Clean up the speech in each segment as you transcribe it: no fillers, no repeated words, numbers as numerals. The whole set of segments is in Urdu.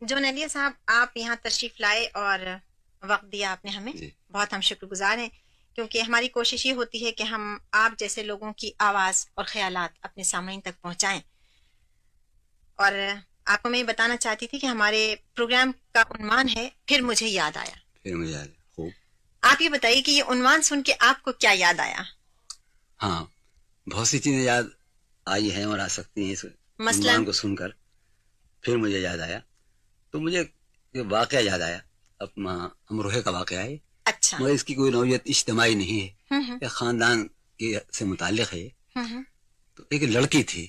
جون علیہ صاحب، آپ یہاں تشریف لائے اور وقت دیا آپ نے ہمیں، بہت ہم شکر گزار ہیں، کیونکہ ہماری کوشش یہ ہوتی ہے کہ ہم آپ جیسے لوگوں کی آواز اور خیالات اپنے سامعین تک پہنچائیں۔ اور آپ کو میں یہ بتانا چاہتی تھی کہ ہمارے پروگرام کا عنوان ہے پھر مجھے یاد آیا۔ پھر مجھے یاد ہے، خوب۔ آپ یہ بتائیے کہ یہ عنوان سن کے آپ کو کیا یاد آیا؟ ہاں، بہت سی چیزیں یاد آئی ہیں اور آ سکتی ہیں اس عنوان کو سن کر۔ پھر مجھے یاد آیا تو مجھے یہ واقعہ یاد آیا، اپنا امروہے کا واقعہ ہے۔ اچھا، مگر اس کی کوئی نوعیت اجتماعی نہیں ہے، یہ خاندان کے سے متعلق ہے۔ تو ایک لڑکی تھی۔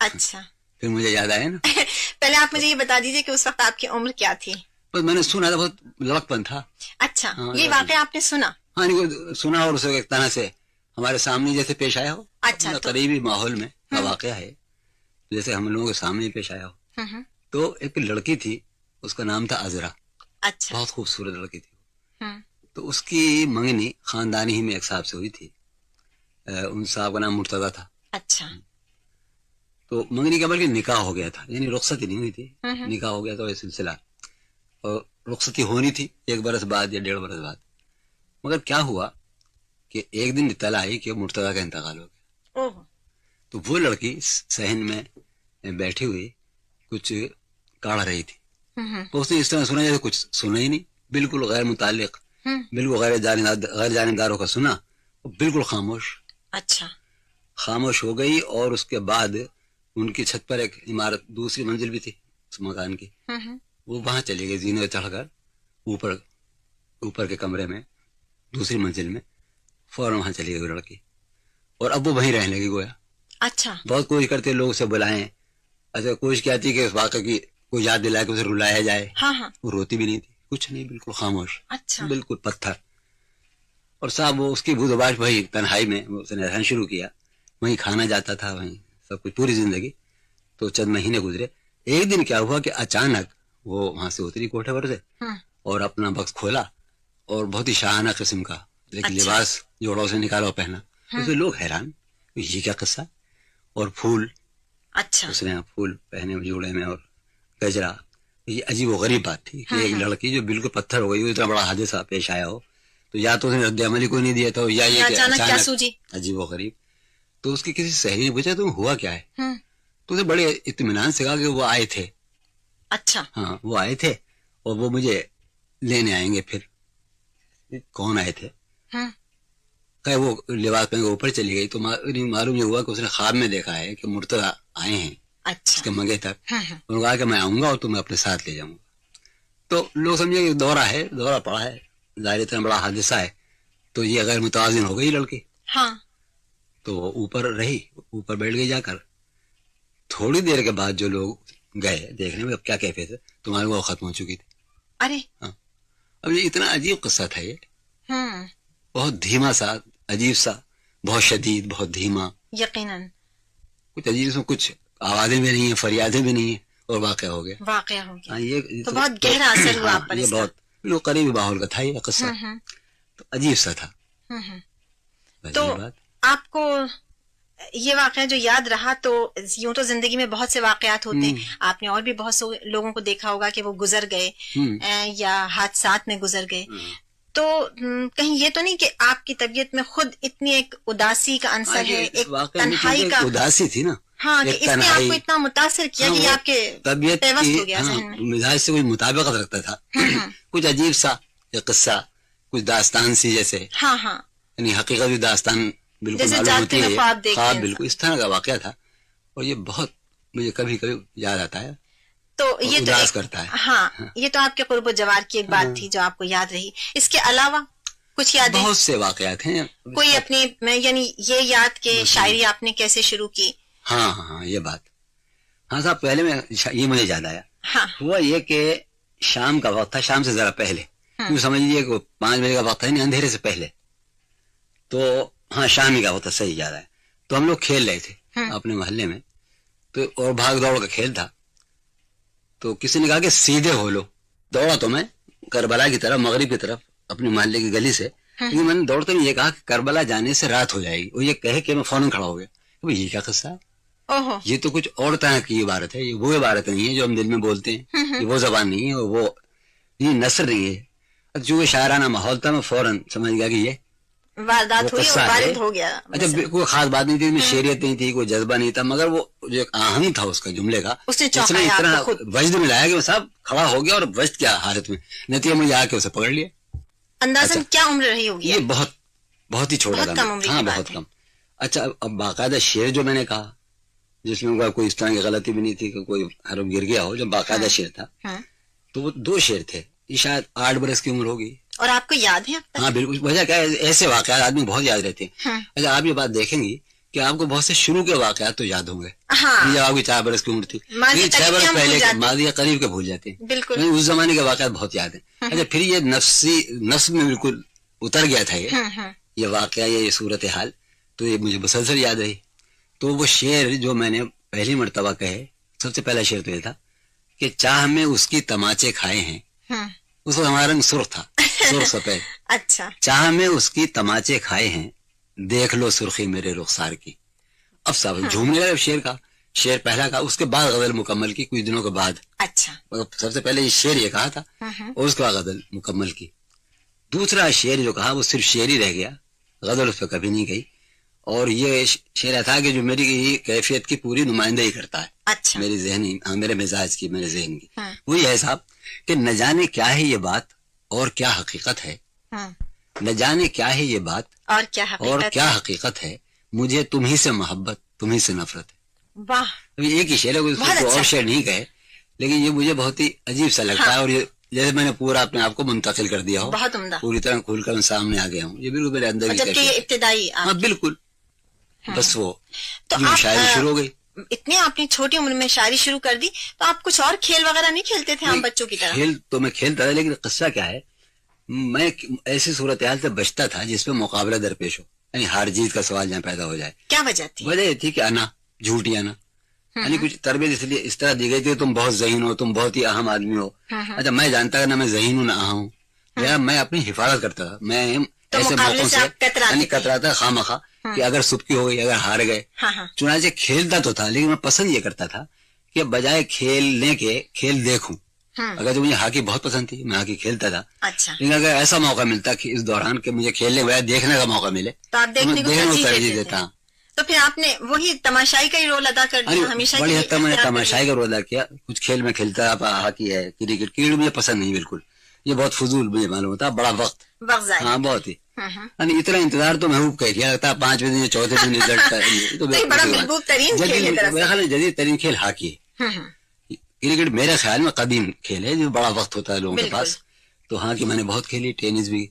اچھا، پھر مجھے یاد آیا نا۔ پہلے آپ مجھے یہ بتا دیجیے کہ اس وقت آپ کی عمر کیا تھی؟ بس میں نے سنا تھا، بہت لڑکپن تھا۔ اچھا، یہ واقعہ آپ نے سنا؟ ہاں، سنا اور اسے ایک طرح سے ہمارے سامنے جیسے پیش آیا ہو۔ اچھا، قریبی ماحول میں کا واقعہ ہے، جیسے ہم لوگوں کے سامنے پیش آیا ہو۔ تو ایک لڑکی تھی، اس کا نام تھا عذرا۔ اچھا، بہت خوبصورت لڑکی تھی۔ تو اس کی منگنی خاندانی ہی میں ایک صاحب سے ہوئی تھی، ان صاحب کا نام مرتضیٰ تھا۔ اچھا، تو منگنی کا بلکہ نکاح ہو گیا تھا، یعنی رخصتی نہیں ہوئی تھی، نکاح ہو گیا تھا یہ سلسلہ، اور رخصتی ہونی تھی 1 برس بعد یا 1.5 برس بعد۔ مگر کیا ہوا کہ ایک دن اطلاع آئی کہ مرتضیٰ کا انتقال ہو گیا۔ تو وہ لڑکی صحن میں بیٹھی ہوئی کچھ کاڑھ رہی تھی، تو اس نے اس طرح سنا جیسے کچھ سنا ہی نہیں، بالکل غیر متعلق، بالکل غیر جانبداروں کا سنا، بالکل خاموش۔ اچھا، خاموش ہو گئی، اور اس کے بعد ان کی چھت پر ایک عمارت، دوسری منزل بھی تھی اس مکان کی، وہ وہاں چلی گئی زینے چڑھ کر اوپر کے کمرے میں، دوسری منزل میں فوراً وہاں چلی گئی لڑکی، اور اب وہ وہیں رہنے لگی گویا۔ اچھا، بہت کوشش کرتے لوگ اسے بلائیں، اچھا کوشش کیا تھی کہ اس واقعے کی کوئی یاد دلا کے اسے رلایا جائے۔ وہ روتی بھی نہیں تھی، کچھ نہیں، بالکل خاموش، بالکل پتھر۔ اور صاحب وہ اس کی بود و باش وہی تنہائی میں اس نے رہنا شروع کیا، وہیں کھانا جاتا تھا، وہیں سب کچھ پوری زندگی۔ تو چند مہینے گزرے، ایک دن کیا ہوا کہ اچانک وہ وہاں سے اتری کوٹھے پر سے، اور اپنا بکس کھولا، اور بہت ہی شاہانہ قسم کا لیکن لباس جوڑوں سے نکالا اور پہنا۔ اسے لوگ حیران، یہ کیا قصہ، اور پھول، اس نے پھول پہنے جوڑے میں اور گجرا۔ یہ عجیب و غریب بات تھی کہ ایک لڑکی جو بالکل پتھر ہو گئی، اتنا بڑا حادثہ پیش آیا ہو، تو یا تو اس نے رد عملی کوئی نہیں دیا تھا، یا یہ کہ اچانک عجیب و غریب۔ تو اس کی کسی سہیلی نے پوچھا تم ہوا کیا ہے، تو اسے بڑے اطمینان سے کہا کہ وہ آئے تھے۔ اچھا، ہاں، وہ آئے تھے اور وہ مجھے لینے آئیں گے۔ پھر کون آئے تھے؟ کہ وہ لباس پہن کے اوپر چلی گئی، تو معلوم یہ ہوا کہ اس نے خواب میں دیکھا ہے کہ مرتضیٰ آئے ہیں اس کے منگے تک۔ انہوں نے کہا کہ میں آؤں گا اور تمہیں اپنے ساتھ لے جاؤں گا۔ تو لوگ سمجھے کہ دورہ ہے، دورہ پڑا ہے، ظاہر اتنا بڑا حادثہ ہے، تو یہ غیر متوازن ہو گئی لڑکی۔ تو وہ اوپر رہی، اوپر بیٹھ گئی جا کر۔ تھوڑی دیر کے بعد جو لوگ گئے دیکھنے میں اب کیا کیفیت ہے، تمہاری وہ ختم ہو چکی تھی۔ ارے ہاں، اب یہ اتنا عجیب قصہ تھا، یہ بہت دھیما سا، عجیب سا، بہت شدید، بہت دھیما، یقیناً کچھ عجیب، اس میں کچھ آوازیں بھی نہیں ہیں، فریادیں بھی نہیں ہیں، اور واقعہ ہو گیا۔ یہ تو بہت گہرا اثر ہوا آپ پر، یہ بہت لوگ قریبی ماحول کا تھا یہ قصہ، تو عجیب سا تھا۔ تو آپ کو یہ واقعہ جو یاد رہا، تو یوں تو زندگی میں بہت سے واقعات ہوتے ہیں، آپ نے اور بھی بہت سے لوگوں کو دیکھا ہوگا کہ وہ گزر گئے یا حادثات میں گزر گئے، تو کہیں یہ تو نہیں کہ آپ کی طبیعت میں خود اتنی ایک اداسی کا عنصر ہے، ایک تنہائی کا؟ اداسی تھی نا، ہاں، کہ اس نے آپ کو اتنا متاثر کیا کہ آپ کے طبیعت پیوست ہو گیا ذہن میں، مزاج سے کوئی مطابقت رکھتا تھا، کچھ عجیب سا یہ قصہ، کچھ داستان سی جیسے، ہاں ہاں، یعنی حقیقت بھی داستان بالکل معلوم ہوتی ہے، خواب بالکل اس طرح کا واقعہ تھا، اور یہ بہت مجھے کبھی کبھی یاد آتا ہے، تو یہ تو اداس کرتا ہے۔ ہاں، یہ تو آپ کے قرب و جوار کی ایک بات تھی جو آپ کو یاد رہی۔ اس کے علاوہ کچھ یاد؟ بہت سے واقعات ہیں، کوئی اپنی یعنی یہ یاد کہ شاعری آپ نے کیسے شروع کی؟ ہاں ہاں، یہ بات، ہاں صاحب، پہلے میں یہ مجھے یاد آیا، ہوا یہ کہ شام کا وقت تھا، شام سے ذرا پہلے، کیوں سمجھ لیجیے کہ 5 بجے کا وقت ہے، نہیں، اندھیرے سے پہلے، تو ہاں شام ہی کا وقت، صحیح یاد ہے۔ تو ہم لوگ کھیل رہے تھے اپنے محلے میں، تو اور بھاگ دوڑ کا کھیل تھا، تو کسی نے کہا کہ سیدھے ہو لو۔ دوڑا تو میں کربلا کی طرف، مغرب کی طرف، اپنے محلے کی گلی سے، لیکن میں نے دوڑتے ہوئے یہ کہا کہ کربلا جانے سے رات ہو جائے گی، اور یہ کہے کہ میں فوراً کھڑا ہو گیا، یہ کیا قصہ ہے؟ یہ تو کچھ اور طرح کی عبارت ہے, یہ وہ عبارت نہیں ہے جو ہم دل میں بولتے ہیں, یہ وہ زبان نہیں ہے, وہ یہ نثر نہیں ہے. جو شاعرانہ ماحول تھا میں فوراً سمجھ گیا کہ یہ واردات ہوئی اور وارد ہو گیا. اچھا کوئی خاص بات نہیں تھی, میں شعریت نہیں تھی, کوئی جذبہ نہیں تھا, مگر وہ جو ایک آہنگ تھا اس کا جملے کا, اس نے اتنا وجد میں لایا کہ وہ صاحب کھڑا ہو گیا, اور وجد کیا حالت میں نتیجہ مجھے آ کے اسے پکڑ لیا. اندازاً کیا عمر رہی ہوگی؟ یہ بہت ہی چھوٹا تھا. ہاں بہت کم. اچھا اب باقاعدہ شعر جو میں نے کہا جس میں کوئی اس طرح کی غلطی بھی نہیں تھی کہ کوئی حرف گر گیا ہو, جو باقاعدہ شعر تھا تو وہ 2 شعر تھے. یہ شاید 8 برس کی عمر ہوگی. اور آپ کو یاد ہے؟ ہاں بالکل. وجہ کیا ہے, ایسے واقعات آدمی بہت یاد رہتے ہیں. اچھا آپ یہ بات دیکھیں گی کہ آپ کو بہت سے شروع کے واقعات تو یاد ہوں گے, جب آپ کی 4 برس کی عمر تھی, 6 برس پہلے ماضی قریب کے بھول جاتے ہیں. بالکل اس زمانے کے واقعات بہت یاد ہیں. اچھا پھر یہ نفس میں بالکل اتر گیا تھا یہ واقعہ, یہ صورت حال, تو یہ مجھے مسلسل یاد رہی. تو وہ شعر جو میں نے پہلی مرتبہ کہے, سب سے پہلا شعر تو یہ تھا کہ چاہ میں اس کی تماچے کھائے ہیں. اس وقت ہمارا رنگ سرخ تھا, سرخ سفید. اچھا. چاہ میں اس کی تماچے کھائے ہیں, دیکھ لو سرخی میرے رخسار کی. اب سب جھومنے لگے شعر کا, شعر پہلا کا, اس کے بعد غزل مکمل کی کچھ دنوں کے بعد. اچھا. سب سے پہلے یہ شعر یہ کہا تھا اور اس کے بعد غزل مکمل کی. دوسرا شعر جو کہا وہ صرف شعر ہی رہ گیا, غزل اس پہ کبھی نہیں گئی. اور یہ شعر تھا کہ جو میری کیفیت کی پوری نمائندگی کرتا ہے. اچھا. میری ذہنی, میرے مزاج کی, میرے ذہن کی. وہ یہ ہے صاحب کہ نہ جانے کیا ہے یہ بات اور کیا حقیقت ہے, نہ جانے کیا ہے یہ بات اور کیا حقیقت ہے, مجھے تم ہی سے محبت, تم ہی سے نفرت ہے. واہ. ایک ہی شعر ہے, اور شعر نہیں کہے, لیکن یہ مجھے بہت ہی عجیب سا لگتا ہے. اور یہ جیسے میں نے پورا اپنے آپ کو منتقل کر دیا ہو, بہت عمدہ, پوری طرح کھول کر سامنے آ گیا ہوں. یہ بالکل میرے اندر ابتدائی. ہاں بالکل. بس وہ شاعری شروع ہو گئی. اتنے آپ نے چھوٹی عمر میں شاعری شروع کر دی, تو آپ کچھ اور کھیل وغیرہ نہیں کھیلتے تھے ہم بچوں کی طرح؟ کھیل تو میں کھیلتا تھا, لیکن قصہ کیا ہے, میں ایسی صورتحال سے بچتا تھا جس میں مقابلہ درپیش ہو, یعنی ہار جیت کا سوال جہاں پیدا ہو جائے. کیا وجہ تھی؟ وجہ یہ تھی کہ آنا جھوٹی آنا, یعنی کچھ تربیت اس لیے اس طرح دی گئی تھی تم بہت ذہین ہو, تم بہت ہی اہم آدمی ہو. اچھا میں جانتا کہ نہ میں ذہین ہوں نہ اہم ہوں, میں اپنی حفاظت کرتا تھا. میں ایسے موقعوں سے کتراتا خواہ کہ اگر سبکی ہو گئی, اگر ہار گئے. چنانچہ کھیلتا تو تھا, لیکن میں پسند یہ کرتا تھا کہ بجائے کھیلنے کے کھیل دیکھوں. اگر مجھے ہاکی بہت پسند تھی, میں ہاکی کھیلتا تھا. لیکن اگر ایسا موقع ملتا کہ اس دوران کہ مجھے کھیلنے کے بجائے دیکھنے کا موقع ملے تو آپ دیکھنے کو ترجیح دیتا. تو پھر آپ نے وہی تماشائی کا ہی رول ادا کر دیا ہمیشہ؟ بڑی حد تک میں نے تماشائی کا رول ادا کیا. کچھ کھیل میں کھیلتا, ہاکی ہے, کرکٹ مجھے پسند نہیں بالکل, یہ بہت فضول مجھے معلوم ہوتا, بڑا وقت. ہاں بہت ہی. یعنی اتنا انتظار تو محبوب کا کیا لگتا ہے, 5ویں دن 4تھے دن جدید ترین کھیل ہاکی ہے. کرکٹ میرے خیال میں قدیم کھیل ہے جو بڑا وقت ہوتا ہے لوگوں کے پاس. تو ہاکی میں نے بہت کھیلی, ٹینس بھی,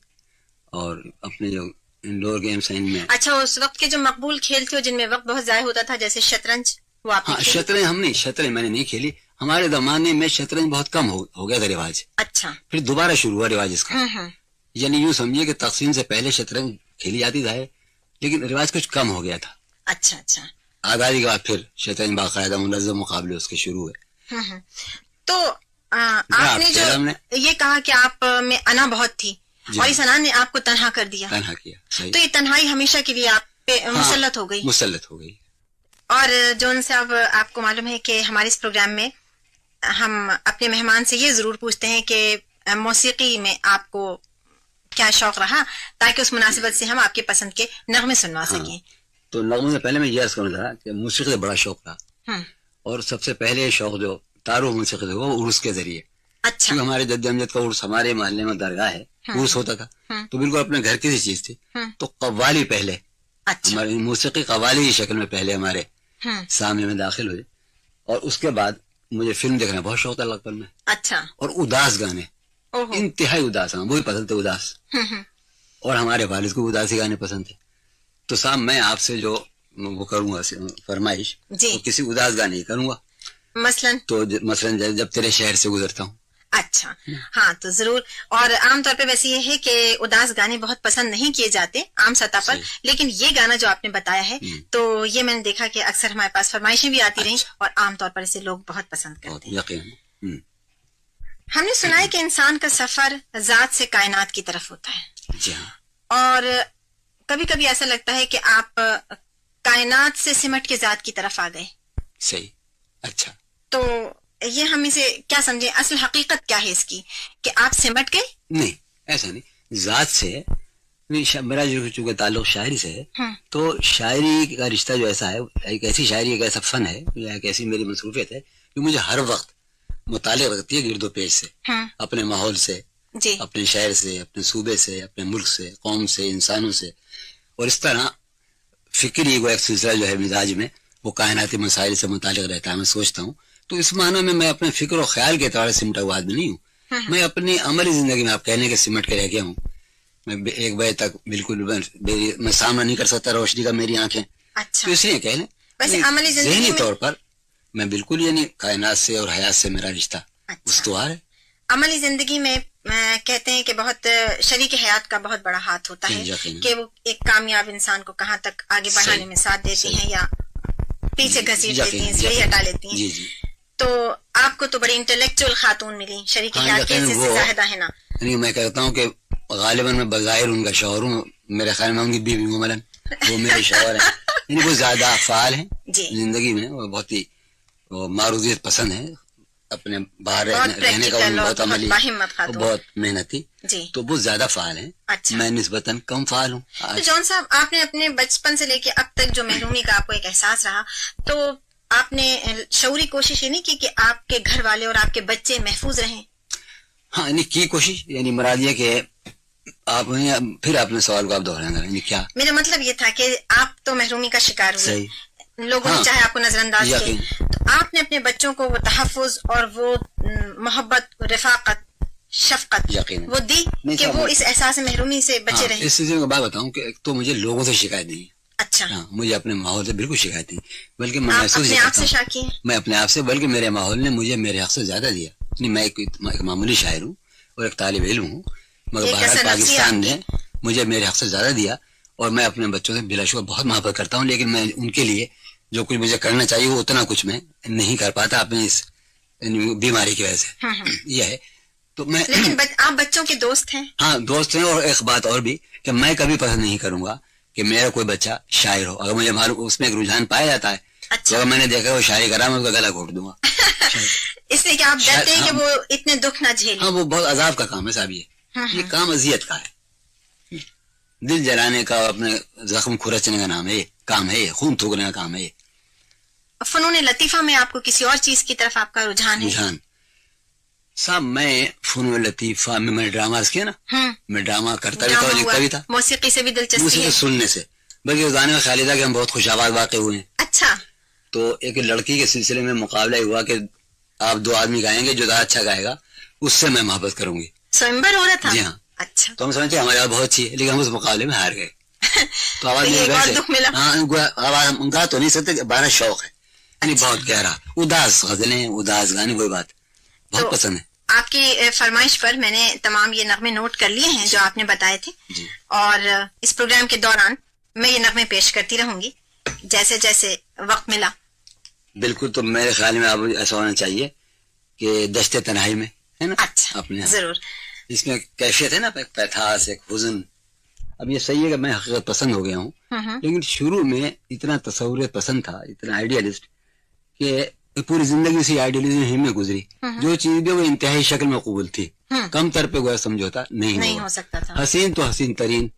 اور اپنے جو انڈور گیمز ہیں ان میں. اچھا اس وقت کے جو مقبول کھیل تھے جن میں وقت بہت ضائع ہوتا تھا, جیسے شطرنج, وہ آپ؟ شطرنج ہم نہیں, شطرنج میں نے نہیں کھیلی. ہمارے زمانے میں شطرنج بہت کم ہو گیا تھا رواج. اچھا. پھر دوبارہ شروع ہوا رواج اس کا. یعنی یوں سمجھیے کہ تقسیم سے پہلے شطرنج کھیلی جاتی تھا, لیکن رواج کچھ کم ہو گیا تھا. اچھا اچھا. آزادی کے بعد پھر شطرنج باقاعدہ منظم مقابلے اس کے شروع ہوئے. تو آپ نے جو یہ کہا کہ آپ میں انا بہت تھی, اور اس انا نے آپ کو تنہا کر دیا. تنہا کیا. تو یہ تنہائی ہمیشہ کے لیے آپ پہ مسلط ہو گئی. مسلط ہو گئی. اور جون صاحب, آپ کو معلوم ہے کہ ہمارے اس پروگرام میں ہم اپنے مہمان سے یہ ضرور پوچھتے ہیں کہ موسیقی میں آپ کو کیا شوق رہا, تاکہ اس مناسبت سے ہم آپ کے پسند کے نغمے سنوا سکیں. تو نغموں سے پہلے میں یہ عرض کرنا تھا کہ موسیقی سے بڑا شوق تھا, اور سب سے پہلے شوق جو تعارف موسیقی سے وہ عرس کے ذریعے. اچھا. ہمارے جد امجد کا عرس, ہمارے محلے میں درگاہ ہے, عرس ہوتا تھا, تو بالکل اپنے گھر کی چیز تھی. تو قوالی پہلے, ہماری موسیقی قوالی کی شکل میں پہلے ہمارے سامنے میں داخل ہوئے, اور اس کے بعد مجھے فلم دیکھنا بہت شوق تھا لگپن میں. اچھا. اور اداس گانے, انتہائی اداس, وہی پسند تھے اداس, اور ہمارے والد کو اداسی گانے پسند تھے. تو صاحب میں آپ سے جو وہ کروں گا فرمائش, تو کسی اداس گانے ہی کروں گا. مثلاً جب تیرے شہر سے گزرتا ہوں. اچھا. ہاں تو ضرور. اور عام طور پہ ویسے یہ ہے کہ اداس گانے بہت پسند نہیں کیے جاتے عام سطح پر, لیکن یہ گانا جو آپ نے بتایا ہے تو یہ میں نے دیکھا کہ اکثر ہمارے پاس فرمائشیں بھی آتی رہیں, اور عام طور پر اسے لوگ بہت پسند کرتے ہیں. یقین. ہم نے سنا ہے کہ انسان کا سفر ذات سے کائنات کی طرف ہوتا ہے. جی ہاں. اور کبھی کبھی ایسا لگتا ہے کہ آپ کائنات سے سمٹ کے ذات کی طرف آ گئے. صحیح. اچھا تو یہ ہم اسے کیا سمجھے, اصل حقیقت کیا ہے اس کی کہ آپ سمٹ گئے؟ نہیں ایسا نہیں, ذات سے میرا جو چونکہ تعلق شاعری سے ہے تو شاعری کا رشتہ جو ایسا ہے, ایک ایسی شاعری ایک ایسا فن ہے یا ایک ایسی میری مصروفیت ہے جو مجھے ہر وقت متعلق رکھتی ہے گرد و پیش سے, اپنے ماحول سے, اپنے شہر سے, اپنے صوبے سے, اپنے ملک سے, قوم سے, انسانوں سے. اور اس طرح فکری وہ ایک سلسلہ جو ہے مزاج میں وہ کائناتی مسائل سے متعلق رہتا ہے. میں سوچتا ہوں تو اس معنی میں اپنے فکر و خیال کے اعتبار سے سمٹا ہوا آدمی نہیں ہوں. میں اپنی عملی زندگی میں آپ کہنے کے سمٹ کے رہ گیا ہوں. میں 1 بجے تک بالکل میں سامنا نہیں کر سکتا روشنی کا, میری آنکھیں. اچھا. تو اس لیے کہہ لیں ذہنی طور پر میں بالکل یعنی کائنات سے اور حیات سے میرا رشتہ استوار ہے. عملی زندگی میں کہتے ہیں کہ بہت شریک حیات کا بہت بڑا ہاتھ ہوتا ہے کہ وہ ایک کامیاب انسان کو کہاں تک آگے بڑھانے میں ساتھ دیتی ہیں یا پیچھے گھسیٹ دیتی ہیں, سیڑھی ہٹا لیتی ہیں. تو آپ کو تو بڑی انٹلیکچوئل خاتون ملی, شریک حیات کے حصے سے زاہدہ ہے نا. میں کہتا ہوں کہ غالباً میں بظاہر ان کا شوہر ہوں, میرے خیال میں ان کی بیوی ملن وہ میرے شوہر ہیں. یعنی وہ زیادہ فعال ہیں زندگی میں, وہ بہت ہی معروضیت پسند ہیں, اپنے باہر رہنے کا بہت عملی, بہت محنتی, تو وہ زیادہ فعال ہیں. میں نسبتاً کم فعال ہوں. تو جون صاحب آپ نے اپنے بچپن سے لے کے اب تک جو محرومی کا آپ کو ایک احساس رہا, تو آپ نے شعوری کوشش یہ نہیں کی کہ آپ کے گھر والے اور آپ کے بچے محفوظ رہیں؟ ہاں یعنی کی کوشش, یعنی مراد یہ کہ آپ پھر اپنے سوال کو آپ دہرائیں گے. کیا میرا مطلب یہ تھا کہ آپ تو محرومی کا شکار ہوئے, لوگوں نے چاہے آپ کو نظر انداز کیا, تو آپ نے اپنے بچوں کو وہ تحفظ اور وہ محبت, رفاقت, شفقت وہ دی کہ وہ اس احساس محرومی سے بچے رہیں. اس سلسلے میں بات بتاؤں کہ ایک تو مجھے لوگوں سے شکایت نہیں. اچھا. مجھے اپنے ماحول سے بالکل شکایت نہیں, بلکہ میں محسوس میں اپنے آپ سے, بلکہ میرے ماحول نے مجھے میرے حق سے زیادہ دیا. میں ایک معمولی شاعر ہوں اور ایک طالب علم ہوں, مگر بھارت پاکستان نے مجھے میرے حق سے زیادہ دیا. اور میں اپنے بچوں سے بلا شبہ بہت محبت کرتا ہوں, لیکن میں ان کے لیے جو کچھ مجھے کرنا چاہیے وہ اتنا کچھ میں نہیں کر پاتا اپنے اس بیماری کی وجہ سے. یہ ہے. تو میں آپ بچوں کے دوست ہیں؟ ہاں دوست ہیں. اور ایک بات اور بھی کہ میں کبھی پسند نہیں کروں گا کہ میرا کوئی بچہ شاعر ہو. اگر مجھے معلوم اس میں ایک رجحان پایا جاتا ہے تو اگر میں نے دیکھا وہ شاعری کرا میں اس کا گلا گھونٹ دوں گا. اس لیے کہ آپ ڈرتے ہیں کہ وہ اتنے دکھ نہ جھیلیں. ہاں وہ بہت عذاب کا کام ہے صاحب. یہ کام اذیت کا ہے, دل جلانے کا, اپنے زخم کھرچنے کا نام ہے, کام ہے, خون تھوکنے کا کام ہے. فنون لطیفہ میں آپ کو کسی اور چیز کی طرف آپ کا رجحان ہے؟ صاحب میں فنون لطیفہ میں ڈراماز کیا نا, میں ڈرامہ کرتا بھی تھا اور لکھتا بھی تھا. موسیقی سے بھی دلچسپی, موسیقی سننے سے, بلکہ اس گانے میں خیال تھا کہ ہم بہت خوش آباد واقع ہوئے ہیں. اچھا. تو ایک لڑکی کے سلسلے میں مقابلہ ہوا کہ آپ 2 آدمی گائیں گے, جو زیادہ اچھا گائے گا اس سے میں محبت کروں گی. سوئمبر ہو رہا تھا؟ جی ہاں. اچھا. تو ہم سمجھتے ہماری آواز بہت اچھی ہے, لیکن ہم اس مقابلے میں ہار گئے. تو آواز آواز ہم گا تو نہیں سکتے, 12 شوق ہے, یعنی بہت گہرا, اداس غزلیں, اداس گانے, کوئی بات بہت پسند ہے. آپ کی فرمائش پر میں نے تمام یہ نغمے نوٹ کر لیے ہیں جو آپ نے بتائے تھے, اور اس پروگرام کے دوران میں یہ نغمے پیش کرتی رہوں گی جیسے جیسے وقت ملا. بالکل. تو میرے خیال میں آپ ایسا ہونا چاہیے کہ دشت تنہائی میں ہے نا. اچھا اپنے ضرور. اس میں کیفیت ہے نا, ایک پیتھاس, ایک حزن. اب یہ صحیح ہے کہ میں حقیقت پسند ہو گیا ہوں, لیکن شروع میں اتنا تصوریت پسند تھا, اتنا آئیڈیالسٹ, کہ پوری زندگی اسی آئیڈیالزم ہی میں گزری. جو چیز بھی وہ انتہائی شکل میں قبول تھی, کم تر پہ گویا سمجھوتا نہیں ہو سکتا تھا. حسین تو حسین ترین,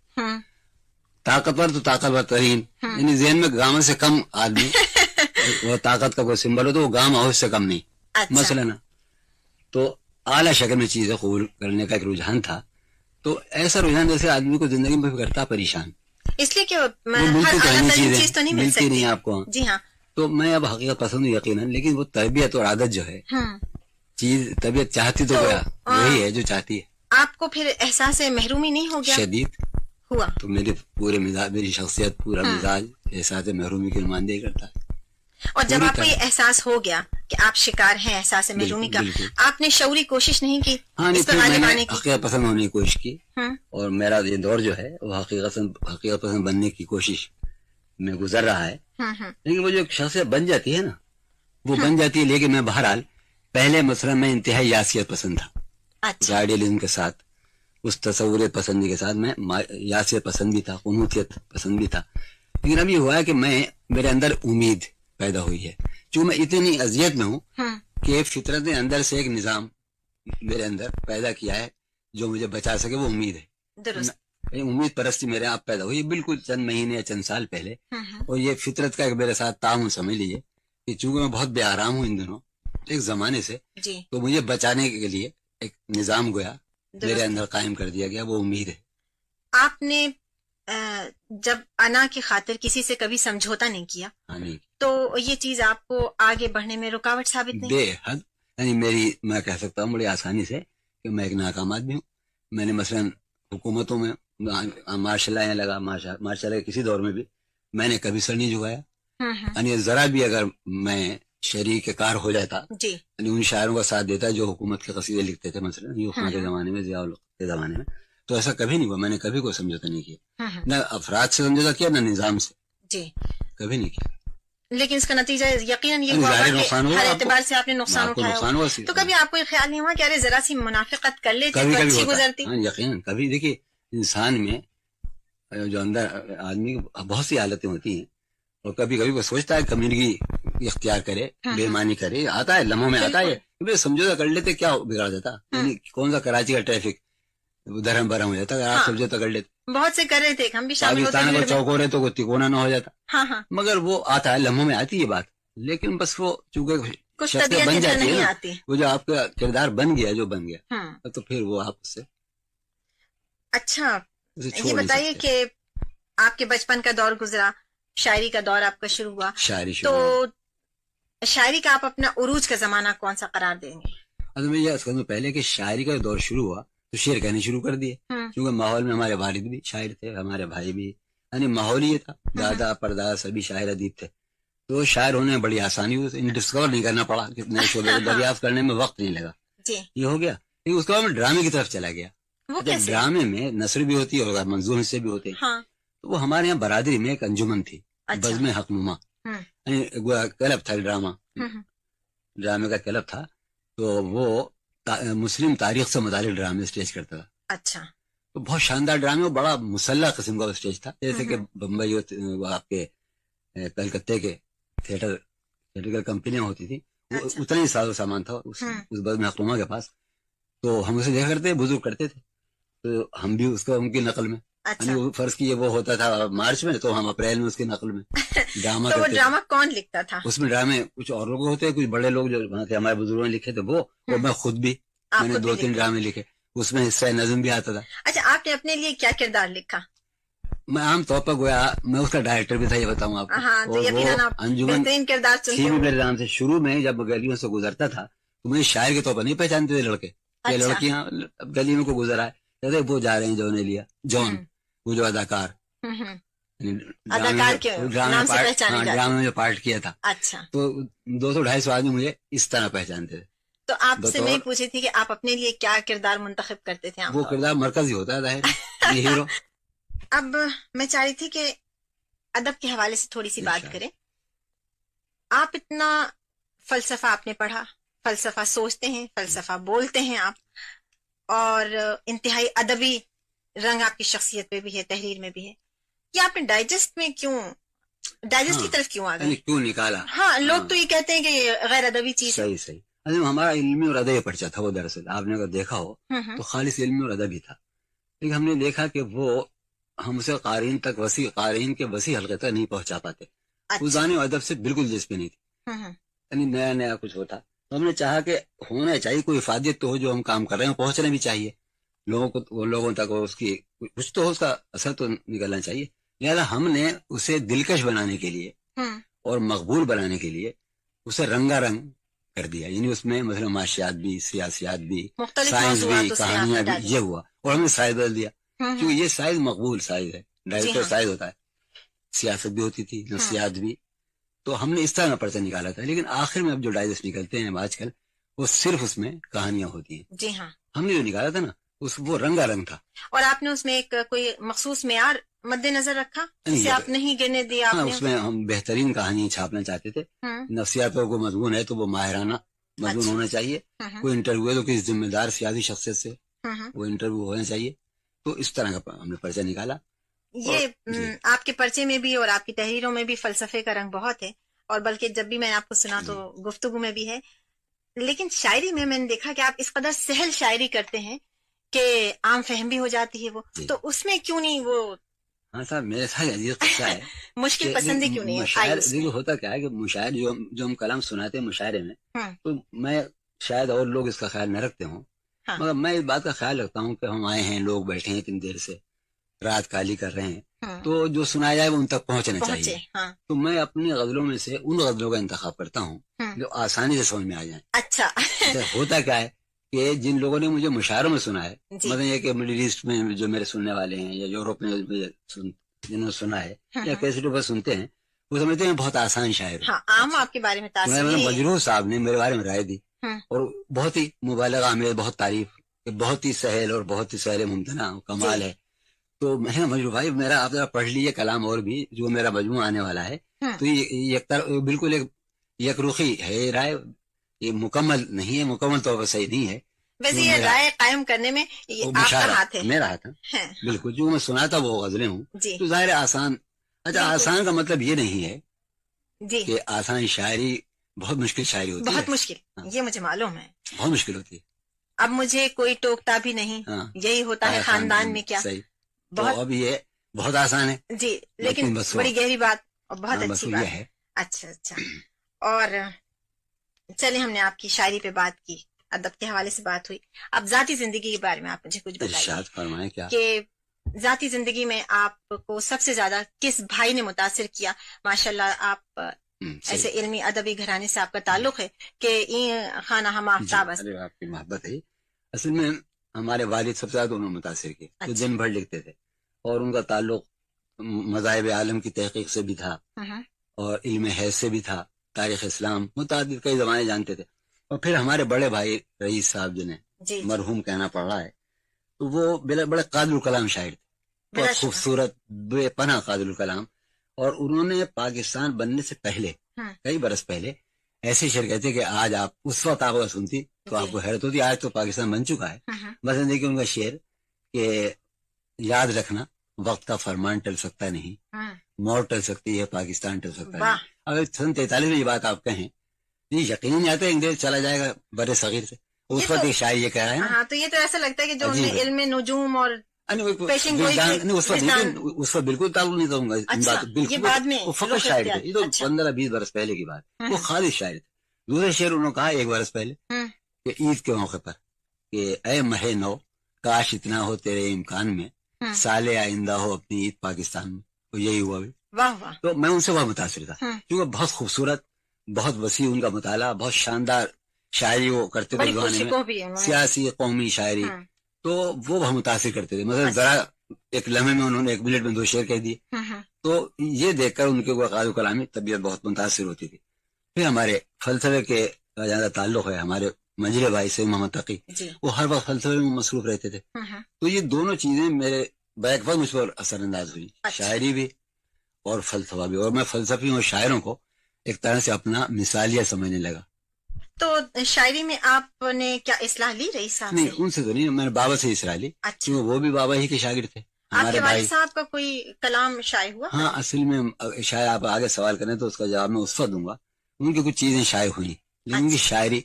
طاقتور تو طاقتور ترین, یعنی ذہن میں گام سے کم آدمی وہ طاقت کا کوئی سمبل ہو تو وہ گام اور اس سے کم نہیں. مثلا نا تو اعلیٰ شکل میں چیزیں قبول کرنے کا ایک رجحان تھا. تو ایسا رجحان جیسے آدمی کو زندگی میں کرتا پریشان, اس لیے کہ چیز تو نہیں ملتی نہیں آپ کو. جی ہاں. تو میں اب حقیقت پسند ہوں یقیناً, لیکن وہ تربیت اور عادت جو ہے, چیز طبیعت چاہتی تو وہی ہے جو چاہتی ہے. آپ کو پھر احساس محرومی نہیں ہو گیا؟ شدید ہوا. تو میرے پورے مزاج, میری شخصیت, پورا مزاج احساس محرومی کی نمائندگی کرتا ہے. اور جب آپ کو یہ احساس ہو گیا کہ آپ شکار ہیں احساس محرومی کا, آپ نے شعوری کوشش نہیں کی؟ ہاں میں نے حقیقت پسند ہونے کی کوشش کی, اور میرا یہ دور جو ہے وہ حقیقت پسند بننے کی کوشش میں گزر رہا ہے. لیکن وہ جو ایک شخصیت بن جاتی ہے نا, وہ بن جاتی ہے. لیکن میں بہرحال پہلے مثلا میں انتہائی یاسیت پسند تھا, آئیڈیالزم کے ساتھ, اس تصوریت پسندی کے ساتھ میں یاسیت پسند بھی تھا, قنوتیت پسند بھی تھا. لیکن اب یہ ہوا ہے کہ میرے اندر امید پیدا ہوئی ہے, چونکہ میں اتنی اذیت میں ہوں کہ فطرت نے اندر سے ایک نظام میرے اندر پیدا کیا ہے جو مجھے بچا سکے، وہ امید ہے، امید پرستی میرے آپ پیدا ہوئی بالکل چند مہینے یا چند سال پہلے، اور یہ فطرت کا ایک میرے ساتھ تعاون سمجھ لیجیے کہ چونکہ میں بہت بے آرام ہوں ان دنوں ایک زمانے سے، تو مجھے بچانے کے لیے ایک نظام گویا میرے اندر قائم کر دیا گیا، وہ امید ہے۔ آپ نے جب انا کی خاطر کسی سے کبھی سمجھوتا نہیں کیا تو یہ چیز آپ کو آگے بڑھنے میں رکاوٹ ثابت نہیں؟ بے حد، یعنی میں کہہ سکتا ہوں بڑی آسانی سے کہ میں ایک ناکام آدمی ہوں۔ میں نے مثلاً حکومتوں میں ماشاء اللہ لگا، ماشاء اللہ کسی دور میں بھی میں نے کبھی سر نہیں جھکایا، یعنی ذرا بھی اگر میں شریک کار ہو جاتا یعنی ان شاعروں کا ساتھ دیتا جو حکومت کے قصیدے لکھتے تھے مثلاً یوفنا کے زمانے میں، ضیاء الحق کے زمانے میں، تو ایسا کبھی نہیں ہوا۔ میں نے کبھی کوئی سمجھوتا نہیں کیا، نہ افراد سے سمجھوتا کیا نہ نظام سے، کبھی نہیں کیا۔ لیکن اس کا نتیجہ یقیناً یہ ہوا کہ ہر اعتبار سے آپ نے نقصان اٹھایا، تو کبھی آپ کو یہ خیال نہیں ہوا کہ ارے ذرا سی منافقت کر لیتے تو اچھی گزرتی؟ یقیناً کبھی، دیکھیے انسان میں جو اندر آدمی بہت سی حالتیں ہوتی ہیں، اور کبھی کبھی وہ سوچتا ہے کمیونٹی اختیار کرے، بے ایمانی کرے، آتا ہے لمحوں میں آتا ہے، سمجھوتا کر لیتے کیا بگڑ جاتا، یعنی کون سا کراچی کا ٹریفک دھرم برہم ہو جاتا، آپ سمجھوتا کر لیتے، بہت سے کر رہے تھے، ہم بھی شامل ہوتے ہیں، چوک ہو رہے تو کوئی تکونا نہ ہو جاتا، مگر وہ آتا ہے لمحوں میں آتی ہے بات، لیکن بس وہ چونکہ شخصیت بن جاتی ہے نا، وہ جو آپ کا کردار بن گیا جو بن گیا تو پھر وہ آپ سے۔ اچھا یہ بتائیے کہ آپ کے بچپن کا دور گزرا، شاعری کا دور آپ کا شروع ہوا، تو شاعری کا آپ اپنا عروج کا زمانہ کون سا قرار دیں گے؟ میں یہ عرض کروں پہلے کہ شاعری کا دور شروع ہوا تو شعر کہنے شروع کر دیے، کیونکہ ماحول میں ہمارے والد بھی شاعر تھے، ہمارے بھائی بھی، یعنی ماحول یہ تھا، دادا پردادا سبھی شاعر ادیب تھے، تو شاعر ہونے میں بڑی آسانی ہوئی، انہیں ڈسکور نہیں کرنا پڑا، نئے شعبے کو دریافت کرنے میں وقت نہیں لگا، یہ ہو گیا۔ لیکن اس کے بعد میں ڈرامے کی طرف چلا گیا، ڈرامے میں نثر بھی ہوتی ہے اور منظوم حصے بھی ہوتے ہیں، تو وہ ہمارے یہاں برادری میں ایک انجمن تھی، بزم حق نما، کلب تھا ڈرامے کا کلب تھا، تو وہ مسلم تاریخ سے متعلق ڈرامے اسٹیج کرتا تھا، اچھا تو بہت شاندار ڈرامے، بڑا مسلح قسم کا اسٹیج تھا، جیسے کہ بمبئی آپ کے کلکتے کے تھیٹر کمپنیاں ہوتی تھی، اتنا ہی ساز و سامان تھا اس بزم حق نما کے پاس، تو ہم اسے دیکھا کرتے بزرگ کرتے تھے، تو ہم بھی اس کا ان کی نقل میں، فرض کیے وہ ہوتا تھا مارچ میں تو ہم اپریل میں اس کی نقل میں ڈرامہ تو وہ ڈرامہ کون لکھتا تھا؟ اس میں ڈرامے کچھ اور لوگ ہوتے ہیں، کچھ بڑے لوگ جو وہاں کے ہمارے بزرگوں نے لکھے تھے وہ، اور میں خود بھی میں نے 2-3 ڈرامے لکھے، اس میں حصہ نظم بھی آتا تھا۔ اچھا آپ نے اپنے لیے کیا کردار لکھا؟ میں عام طور پر گویا میں اس کا ڈائریکٹر بھی تھا، یہ بتاؤں آپ کو، انجمن کردار سے شروع میں جب گلیوں سے گزرتا تھا تو مجھے شاعر کے طور پر نہیں پہچانتے تھے لڑکے، یہ لڑکیاں گلی میں کو گزر آئے کہتے وہ جا رہے ہیں جو نے لیا جون، وہ جو اداکار ڈرامے میں جو پارٹ کیا تھا، اچھا تو 200-250 آدمی مجھے اس طرح پہچانتے تھے۔ تو آپ سے میں پوچھی تھی کہ آپ اپنے لیے کیا کردار منتخب کرتے تھے؟ وہ کردار مرکزی ہوتا ہے ظاہر، ہیرو۔ اب میں چاہ رہی تھی کہ ادب کے حوالے سے تھوڑی سی بات کریں۔ آپ اتنا فلسفہ آپ نے پڑھا، فلسفہ سوچتے ہیں، فلسفہ بولتے ہیں آپ، اور انتہائی ادبی رنگ آپ کی شخصیت میں بھی ہے، تحریر میں بھی ہے، یہ آپ نے ڈائجسٹ میں کیوں، ڈائجسٹ کی طرف کیوں آ گئے، کیوں نکالا؟ ہاں لوگ تو یہ کہتے ہیں کہ یہ غیر ادبی چیز ہے۔ صحیح ہمارا علمی اور ادبی پرچہ تھا وہ، دراصل آپ نے اگر دیکھا ہو تو خالص علمی اور ادبی تھا، لیکن ہم نے دیکھا کہ وہ ہم اسے قارئین کے وسیع حلقے تک نہیں پہنچا پاتے، وزان و ادب سے بالکل دلچسپی نہیں تھی، یعنی نیا کچھ ہوتا، تو ہم نے چاہا کہ ہونا چاہیے کوئی افادیت تو ہو، جو ہم کام کر رہے ہیں پہنچنا بھی چاہیے لوگوں تک، اس کی کچھ تو اس کا اثر تو نکلنا چاہیے، لہذا ہم نے اسے دلکش بنانے کے لیے اور مقبول بنانے کے لیے اسے رنگا رنگ کر دیا، یعنی اس میں مثلا معاشیات بھی، سیاسیات بھی، سائنس بھی، کہانیاں بھی، یہ ہوا، اور ہم نے سائز بدل دیا، کیونکہ یہ سائز مقبول سائز ہے، ڈائریکٹر سائز ہوتا ہے، سیاست بھی ہوتی تھی، نفسیات بھی، تو ہم نے اس طرح پرچہ نکالا تھا، لیکن آخر میں اب جو ڈائجسٹ نکلتے ہیں آج کل وہ صرف اس میں کہانیاں ہوتی ہیں۔ جی ہاں، ہم نے جو نکالا تھا نا وہ رنگا رنگ تھا، اور آپ نے اس میں ایک کوئی مخصوص معیار مد نظر رکھا جسے آپ نہیں گرنے دیا؟ اس میں ہم بہترین کہانیاں چھاپنا چاہتے تھے، نفسیاتوں کو مضمون ہے تو وہ ماہرانہ مضمون ہونا چاہیے، کوئی انٹرویو ہے تو کسی ذمہ دار سیاسی شخصیت سے وہ انٹرویو ہونا چاہیے، تو اس طرح کا ہم نے پرچہ نکالا۔ یہ آپ کے پرچے میں بھی اور آپ کی تحریروں میں بھی فلسفے کا رنگ بہت ہے، اور بلکہ جب بھی میں نے آپ کو سنا تو گفتگو میں بھی ہے. لیکن شاعری میں نے دیکھا کہ آپ اس قدر سہل شاعری کرتے ہیں کہ عام فہم بھی ہو جاتی ہے وہ, تو اس میں کیوں نہیں وہ. ہاں صاحب میرے ساتھ عجیب قصہ ہے. مشکل پسندی کیوں نہیں ہے؟ دیکھو ہوتا کیا ہے کہ مشاعر جو ہم کلام سناتے ہیں مشاعرے میں, تو میں شاید اور لوگ اس کا خیال نہ رکھتے ہوں, مگر میں اس بات کا خیال رکھتا ہوں کہ ہم آئے ہیں, لوگ بیٹھے ہیں اتنی دیر سے, رات کالی کر رہے ہیں, تو جو سنایا جائے وہ ان تک پہنچنا چاہیے. تو میں اپنی غزلوں میں سے ان غزلوں کا انتخاب کرتا ہوں جو آسانی سے سمجھ میں آ جائیں. اچھا ہوتا کیا ہے کہ جن لوگوں نے مجھے مشاعروں میں سنا ہے, مطلب یہ کہ مڈل ایسٹ میں جو میرے سننے والے ہیں یا یورپ میں جنہوں نے سنا ہے یا کیسٹوں پر سنتے ہیں, وہ سمجھتے ہیں بہت آسان شاعر. عام آپ کے بارے میں مجروح صاحب نے میرے بارے میں رائے دی اور بہت ہی مبالغہ میں بہت تعریف, بہت ہی سہل اور بہت ہی سہل ممتنع کمال ہے. تو میں نے مجروح بھائی میرا آپ ذرا پڑھ لیجیے کلام اور بھی جو میرا مجموعہ آنے والا ہے, تو یہ بالکل ایک یک رخی ہے رائے, یہ مکمل نہیں ہے, مکمل طور پر صحیح نہیں ہے. ویسے یہ رائے قائم کرنے میں آپ کا ہاتھ ہے, میرا ہاتھ ہے بالکل. جو میں سناتا وہ غزلیں ہوں تو ظاہر آسان. اچھا آسان کا مطلب یہ نہیں ہے کہ آسان شاعری بہت مشکل شاعری ہوتی ہے, بہت مشکل, یہ مجھے معلوم ہے, بہت مشکل ہوتی ہے. اب مجھے کوئی ٹوکتا بھی نہیں, یہی ہوتا ہے خاندان میں کیا. صحیح, بہت اب یہ بہت آسان ہے جی, لیکن بڑی گہری بات اور بہت اچھی بات ہے. اچھا اور چلے, ہم نے آپ کی شاعری پہ بات کی, ادب کے حوالے سے بات ہوئی, اب ذاتی زندگی کے بارے میں آپ مجھے کچھ بتائیے کہ ذاتی زندگی میں آپ کو سب سے زیادہ کس بھائی نے متاثر کیا؟ ماشاءاللہ آپ ایسے علمی ادبی گھرانے سے آپ کا تعلق ہے کہ خانہ ہم آفتاب. آپ کی محبت ہے. اصل میں ہمارے والد سب سے زیادہ انہوں نے متاثر کیا, جو دن بھر لکھتے تھے, اور ان کا تعلق مذاہب عالم کی تحقیق سے بھی تھا اور علم حیض سے بھی تھا, تاریخ اسلام متعدد کئی زبانیں جانتے تھے. اور پھر ہمارے بڑے بھائی رئیس صاحب جنہیں مرحوم کہنا پڑ رہا ہے, تو وہ بڑے قادر الکلام شاعر تھے, بہت خوبصورت بے پناہ قادر الکلام. اور انہوں نے پاکستان بننے سے پہلے کئی برس پہلے ایسے شعر کہتے کہ آج آپ اس وقت آپ سنتی تو آپ کو حیرت ہوتی, آج تو پاکستان بن چکا ہے. مثلا دیکھیے ان کا شعر کہ یاد رکھنا وقت کا فرمان ٹل سکتا نہیں, موت ٹل سکتی ہے پاکستان ٹل سکتا ہے. اگر سن 43 میں یہ بات آپ کہیں, یقین نہیں آتا انگریز چلا جائے گا بر صغیر سے, اس وقت ایک شاعر یہ کہہ رہا ہے. تو یہ تو ایسا لگتا ہے کہ جو علم نجوم اور اس وقت بالکل تعلق نہیں دوں گا, وہ فقط شاعر تھے. یہ تو 15-20 برس پہلے کی بات, وہ خالص شاعر تھے. دوسرے شعر انہوں نے کہا ایک برس پہلے کہ عید کے موقع پر کہ اے مہ نو کاش اتنا ہو تیرے امکان میں, سال آئندہ ہو اپنی عید پاکستان میں. تو یہی ہوا بھی. تو میں ان سے بہت متاثر تھا کیونکہ بہت خوبصورت, بہت وسیع ان کا مطالعہ, بہت شاندار شاعری وہ کرتے تھے زمانے میں, سیاسی قومی شاعری. تو وہ بہت متاثر کرتے تھے. مثلا ذرا ایک لمحے میں انہوں نے 1 منٹ میں 2 شعر کہہ دیے, تو یہ دیکھ کر ان کے قادر کلامی طبیعت بہت متاثر ہوتی تھی. پھر ہمارے فلسفے کے زیادہ تعلق ہے ہمارے منجلے بھائی سے محمد تقی, وہ ہر وقت فلسفے میں مصروف رہتے تھے. تو یہ دونوں چیزیں میرے بیک وقت مجھ پر اثر انداز ہوئی, شاعری بھی اور فلسفہ بھی. اور میں فلسفیوں اور شاعروں کو ایک طرح سے اپنا مثالیہ سمجھنے لگا. تو شاعری میں آپ نے کیا اصلاح لی رئیس صاحب نہیں, ان سے تو نہیں, میں نے بابا سے اصلاح لی. کیونکہ وہ بھی بابا ہی کے شاگرد تھے. آپ کے والد صاحب کا کوئی کلام شائع ہوا؟ ہاں, اصل میں شاید آپ آگے سوال کریں تو اس کا جواب میں اس وقت دوں گا. ان کی کچھ چیزیں شائع ہوئی, لیکن ان کی شاعری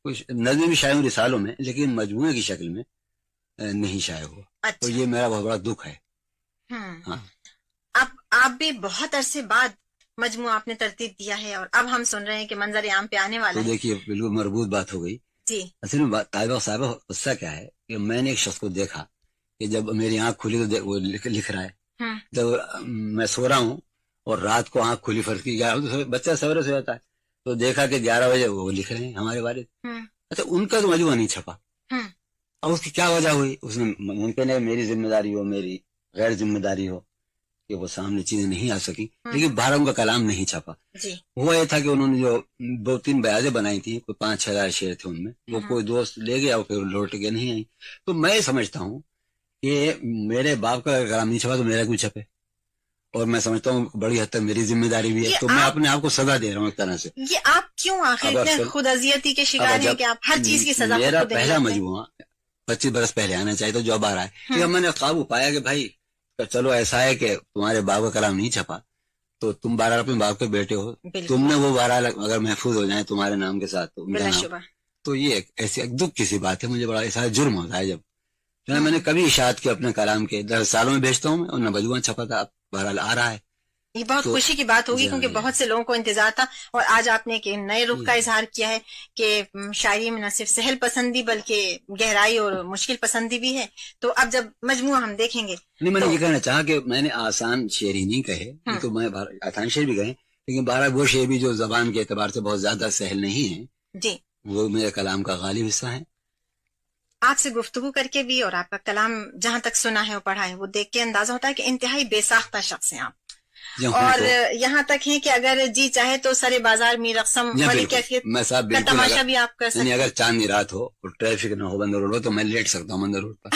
کچھ نظم بھی شائع ہوئی رسالوں میں, لیکن مجموعے کی شکل میں نہیں شائع ہوا. تو یہ میرا بہت بڑا دکھ ہے. ہاں, اب آپ بھی بہت عرصے بعد مجموعہ آپ نے ترتیب دیا ہے, اور اب ہم سن رہے ہیں کہ منظر عام پہ آنے والا ہے. تو دیکھیے بالکل مربوط بات ہو گئی. جی, اصل میں طالبہ صاحبہ قصہ کیا ہے کہ میں نے ایک شخص کو دیکھا کہ جب میری آنکھ کھلی تو وہ لکھ رہا ہے. جب میں سو رہا ہوں اور رات کو آنکھ کھلی فرض کی 11 بچہ سویرے سے جاتا ہے, تو دیکھا کہ 11 بجے وہ لکھ رہے ہیں ہمارے والد. اچھا, ان کا تو مجموعہ نہیں چھپا. اب اس کی کیا وجہ ہوئی؟ اس میں ممکن ہے میری ذمہ داری ہو, میری غیر ذمہ داری ہو کہ وہ سامنے چیزیں نہیں آ سکی, لیکن 12 ان کا کلام نہیں چھپا. وہ یہ تھا کہ انہوں نے جو 2-3 بیاضیں بنائی تھی, کوئی 5-6 ہزار شعر تھے ان میں, وہ کوئی دوست لے گیا اور پھر لوٹ کے نہیں آئی. تو میں سمجھتا ہوں کہ میرے باپ کا کلام نہیں چھپا تو میرا کیوں چھپے, اور میں سمجھتا ہوں بڑی حد تک میری ذمہ داری بھی ہے. تو میں اپنے آپ کو سزا دے رہا ہوں ایک طرح سے. یہ آپ کیوں آخر خود اذیتی کے شکار ہیں کہ آپ ہر چیز کی سزا؟ میرا پہلا مجموعہ 25 برس پہلے آنا چاہیے تو جو اب آ رہا ہے, میں نے قابو پایا کہ بھائی چلو ایسا ہے کہ تمہارے باپ کا کلام نہیں چھپا, تو تم 12 اپنے باپ کے بیٹے ہو, تم نے وہ 12 اگر محفوظ ہو جائیں تمہارے نام کے ساتھ تو یہ ایسی دکھ کی سی بات ہے. مجھے بڑا ایسا جرم ہوتا ہے جب میں نے کبھی اشاعت کے اپنے کلام کے 10 سالوں میں بھیجتا ہوں میں, اور نہ بدگوان چھپا تھا, بہرحال آ رہا ہے. یہ بہت خوشی کی بات ہوگی کیونکہ بہت سے لوگوں کو انتظار تھا, اور آج آپ نے ایک نئے رخ کا اظہار کیا ہے کہ شاعری میں نہ صرف سہل پسندی بلکہ گہرائی اور مشکل پسندی بھی ہے. تو اب جب مجموعہ ہم دیکھیں گے, نہیں میں نے یہ کہنا چاہا کہ میں نے آسان شعر ہی نہیں کہے, تو میں آسان شعر بھی کہے, لیکن 12 وہ شعر بھی جو زبان کے اعتبار سے بہت زیادہ سہل نہیں ہیں جی, وہ میرے کلام کا غالب حصہ ہے. آپ سے گفتگو کر کے بھی اور آپ کا کلام جہاں تک سنا ہے اور پڑھا ہے وہ دیکھ کے اندازہ ہوتا ہے کہ انتہائی بے ساختہ شخص ہیں آپ, اور یہاں تک ہے کہ اگر جی چاہے تو سارے بازار میں رقصم والی کیفیت کا تماشا بھی آپ کر سکتے ہیں. اگر چاندنی رات ہو اور ٹریفک نہ ہو بندر روڈ ہو تو میں لیٹ سکتا ہوں بندر روڈ پر.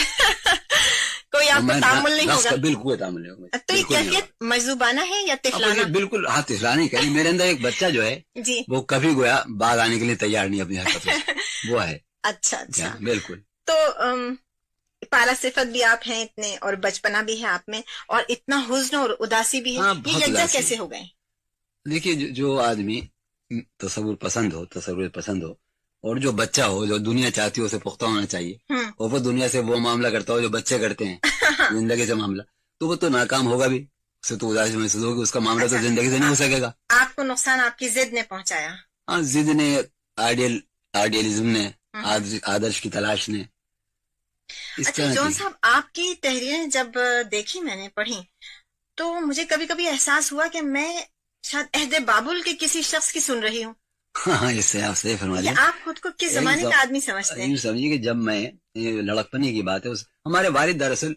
کوئی آپ کو تعامل نہیں ہوگا؟ بالکل تعامل نہیں ہوگا. تو یہ کیفیت مجذوبانہ ہے یا طفلانہ؟ بالکل ہاں طفلانہ ہی کہیں. میرے اندر ایک بچہ جو ہے جی وہ کبھی گویا باغ آنے کے لیے تیار نہیں اپنی حرکت سے, وہ ہے. اچھا اچھا بالکل. تو پالا صفت بھی آپ ہیں اتنے, اور بچپنا بھی ہے آپ میں, اور اتنا حزن اور اداسی بھی ہے, یہ یکجا کیسے ہو گئے؟ دیکھیے جو آدمی تصور پسند ہو اور جو بچہ ہو جو دنیا چاہتی ہے اسے پختہ ہونا چاہیے, اور وہ دنیا سے وہ معاملہ کرتا ہو جو بچے کرتے ہیں زندگی سے معاملہ, تو وہ تو ناکام ہوگا بھی, اسے تو اداسی محسوس ہوگی, اس کا معاملہ تو زندگی سے نہیں ہو سکے گا. آپ کو نقصان آپ کی ضد نے پہنچایا؟ ہاں, ضد نے, آئیڈیلزم نے, آدرش کی تلاش نے. اچھا جون صاحب, آپ کی تحریریں جب دیکھی, میں نے پڑھی, تو مجھے کبھی کبھی احساس ہوا کہ میں شاید عہد بابل کے کسی شخص کی سن رہی ہوں. ہاں اس سے آپ صحیح فرما رہے ہیں. آپ خود کو کس زمانے کا آدمی سمجھتے ہیں؟ سمجھیے کہ جب میں لڑکپنی کی بات ہے, ہمارے والد دراصل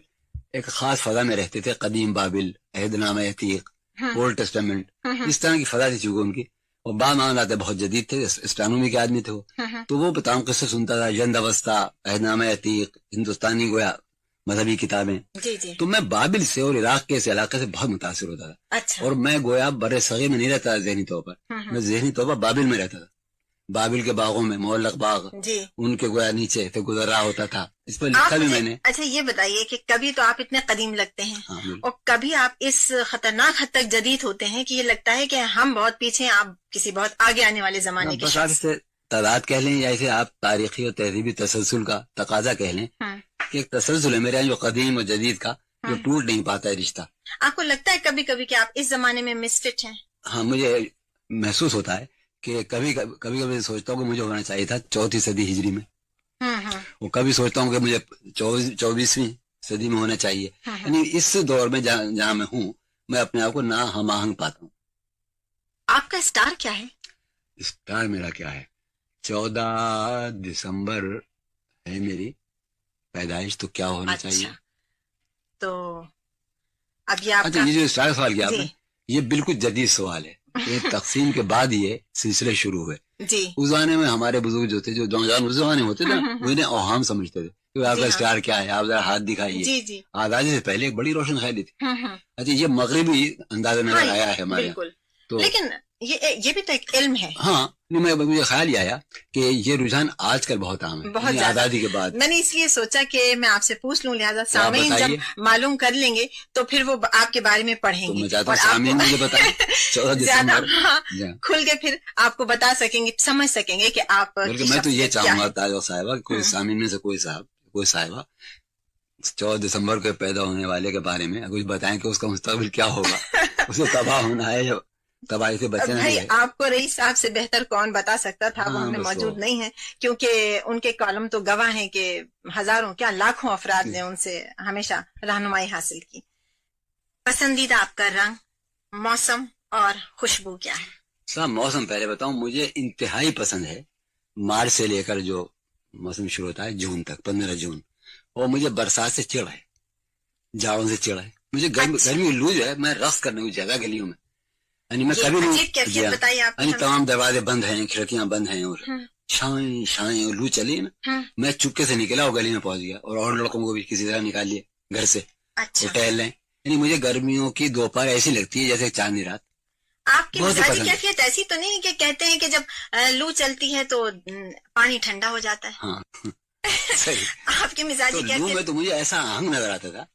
ایک خاص فضا میں رہتے تھے. قدیم بابل, عہد نامہ عتیق, اولڈ ٹیسٹامنٹ, اس طرح کی فضا تھی چونکہ ان کی, اور بعض معاملات بہت جدید تھے, اسٹرانومی کے آدمی تھے وہ. تو وہ تمام قصے سنتا تھا, جند اوسطا, عہد نامہ عتیق, ہندوستانی گویا مذہبی کتابیں. تو میں بابل سے اور عراق کے اس علاقے سے بہت متاثر ہوتا تھا. اچھا. اور میں گویا بر صغیر میں نہیں رہتا ذہنی طور پر, میں ذہنی طور پر بابل میں رہتا تھا. بابل کے باغوں میں, معلق باغ, ان کے گویا نیچے سے گزر رہا ہوتا تھا. اس پر لکھا بھی میں نے. اچھا یہ بتائیے کہ کبھی تو آپ اتنے قدیم لگتے ہیں, اور کبھی آپ اس خطرناک حد تک جدید ہوتے ہیں کہ یہ لگتا ہے کہ ہم بہت پیچھے ہیں, آپ کسی بہت آگے آنے والے زمانے کے شخص. تعداد کہہ لیں یا اسے آپ تاریخی اور تہذیبی تسلسل کا تقاضا کہہ لیں, کہ ایک تسلسل ہے میرے یہاں جو قدیم اور جدید کا, جو ٹوٹ نہیں پاتا ہے رشتہ. آپ کو لگتا ہے کبھی کبھی کہ آپ اس زمانے میں مسفٹ ہیں؟ ہاں, مجھے محسوس ہوتا ہے کہ کبھی سوچتا ہوں کہ مجھے ہونا چاہیے تھا 4 صدی ہجری میں, اور کبھی سوچتا ہوں کہ مجھے 24ویں صدی میں ہونا چاہیے. یعنی اس دور میں جہاں میں ہوں, میں اپنے آپ کو نہ ہم آہنگ پاتا ہوں. آپ کا اسٹار کیا ہے؟ اسٹار میرا کیا ہے, 14 دسمبر ہے میری پیدائش, تو کیا ہونا چاہیے. تو اب یہ اچھا, یہ جو اسٹار سوال کیا آپ نے, یہ بالکل جدید سوال ہے. یہ تقسیم کے بعد یہ سلسلے شروع ہوئے. اس زمانے میں ہمارے بزرگ جو تھے, جو نوجوان اس زمانے ہوتے تھے, وہ انہیں اوہام سمجھتے تھے کہ آپ کا اسٹار کیا ہے, آپ ذرا ہاتھ دکھائیے. آزادی سے پہلے ایک بڑی روشن خیالی تھی. اچھا, یہ مغربی انداز میں آیا ہے ہمارے, لیکن یہ بھی تو ایک علم ہے. ہاں, مجھے خیال یہ آیا کہ یہ رجحان آج کل بہت عام ہے آزادی کے بعد. میں نے اس لیے سوچا کہ میں آپ سے پوچھ لوں, لہٰذا سامعین جب معلوم کر لیں گے تو پھر وہ آپ کے بارے میں پڑھیں گے, اور سامعین مجھے بتائیں 14 دسمبر کھل کے پھر آپ کو بتا سکیں گے, سمجھ سکیں گے کہ آپ. میں تو یہ چاہوں گا تاج صاحبہ, کوئی سامعین میں سے کوئی صاحبہ 14 دسمبر کو پیدا ہونے والے کے بارے میں کچھ بتائیں کہ اس کا مستقبل کیا ہوگا, اسے تباہ ہونا ہے, تباہی سے بچنا ہے. آپ کو رئیس صاحب سے بہتر کون بتا سکتا تھا, وہ ہمیں موجود نہیں ہے, کیونکہ ان کے کالم تو گواہ ہیں کہ ہزاروں کیا لاکھوں افراد نے ان سے ہمیشہ رہنمائی حاصل کی. پسندیدہ آپ کا رنگ, موسم اور خوشبو کیا ہے؟ صاحب موسم پہلے بتاؤں, مجھے انتہائی پسند ہے مارچ سے لے کر جو موسم شروع ہوتا ہے جون تک, 15 جون. اور مجھے برسات سے چڑ ہے, جاڑوں سے چڑ ہے. مجھے گرمی لو جو ہے, میں رقص کرنے کی جگہ کے لیے ہوں. یعنی میں کبھی نہیں, تمام دروازے بند ہیں, کھڑکیاں بند ہیں, اور شائیں لو چلی نا, میں چپکے سے نکلا اور گلی میں پہنچ گیا, اور لڑکوں کو بھی کسی طرح نکال لیے گھر سے, ٹہل لیں. یعنی مجھے گرمیوں کی دوپہر ایسی لگتی ہے جیسے چاندنی رات. آپ کی مزاجی کیفیت ایسی تو نہیں کہ کہتے ہیں کہ جب لو چلتی ہے تو پانی ٹھنڈا ہو جاتا ہے؟ ہاں آپ کی مزاجی لو میں تو مجھے ایسا آہنگ نظر آتا تھا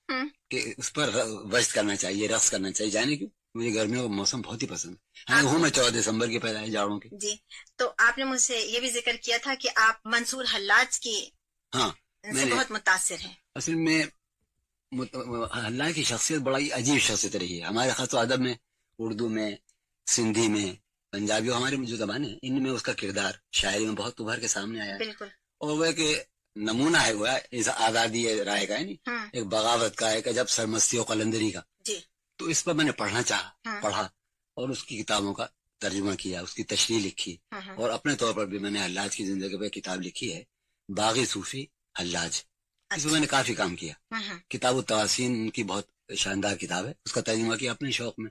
کہ اس پر وجد کرنا چاہیے, رقص کرنا چاہیے. جانے کیوں, مجھے گرمیوں کا موسم بہت ہی پسند ہے. ہوں میں 14 دسمبر کی پیدائش جاڑوں کی. جی تو آپ نے مجھ سے یہ بھی ذکر کیا تھا کہ آپ منصور حلاج کی سے بہت متاثر ہیں. اصل میں حلاج کی شخصیت بڑا ہی عجیب شخصیت رہی ہے ہمارے خاص و ادب میں, اردو میں, سندھی میں, پنجابی, ہماری جو زبانیں ہیں ان میں اس کا کردار شاعری میں بہت ابھر کے سامنے آیا ہے. بالکل. اور وہ کہ نمونہ ہے وہ آزادی رائے کا ہے نہیں, ایک بغاوت کا, ایک عجب سرمستی و قلندری کا. جی. تو اس پر میں نے پڑھنا چاہا, پڑھا اور اس کی کتابوں کا ترجمہ کیا, اس کی تشریح لکھی, اور اپنے طور پر بھی میں نے حلاج کی زندگی پہ کتاب لکھی ہے, باغی صوفی حلاج. اس میں نے کافی کام کیا. کتاب التواسین کی بہت شاندار کتاب ہے, اس کا ترجمہ کیا اپنے شوق میں.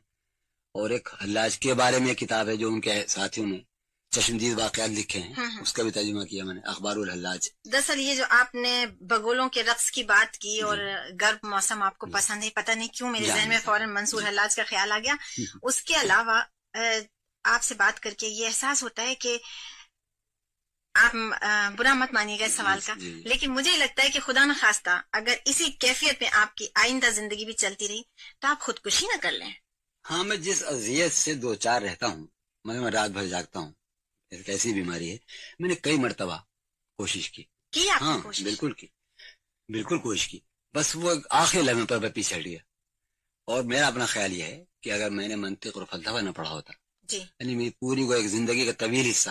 اور ایک حلاج کے بارے میں کتاب ہے جو ان کے ساتھیوں نے چشمدید واقعات لکھے ہیں, اس کا بھی ترجمہ کیا میں نے, اخبار الحلاج. دراصل یہ جو آپ نے بگولوں کے رقص کی بات کی اور گرم موسم آپ کو پسند ہے, پتہ نہیں کیوں میرے ذہن میں فوراً منصور حلاج کا خیال آ گیا. اس کے علاوہ آپ سے بات کر کے یہ احساس ہوتا ہے کہ آپ برا مت مانیے گا اس سوال کا, لیکن مجھے لگتا ہے کہ خدا نخواستہ اگر اسی کیفیت میں آپ کی آئندہ زندگی بھی چلتی رہی تو آپ خودکشی نہ کر لیں. ہاں, میں جس اذیت سے 2-4 رہتا ہوں, میں رات بھر جاگتا ہوں, ایک ایسی بیماری ہے, میں نے کئی مرتبہ کوشش کی. ہاں بالکل کوشش کی, بس وہ آخری لمحے پر میں پیچھے ہٹ گیا. اور میرا اپنا خیال یہ ہے کہ اگر میں نے منطق اور فلسفہ نہ پڑھا ہوتا, یعنی میری پوری کو ایک زندگی کا طویل حصہ,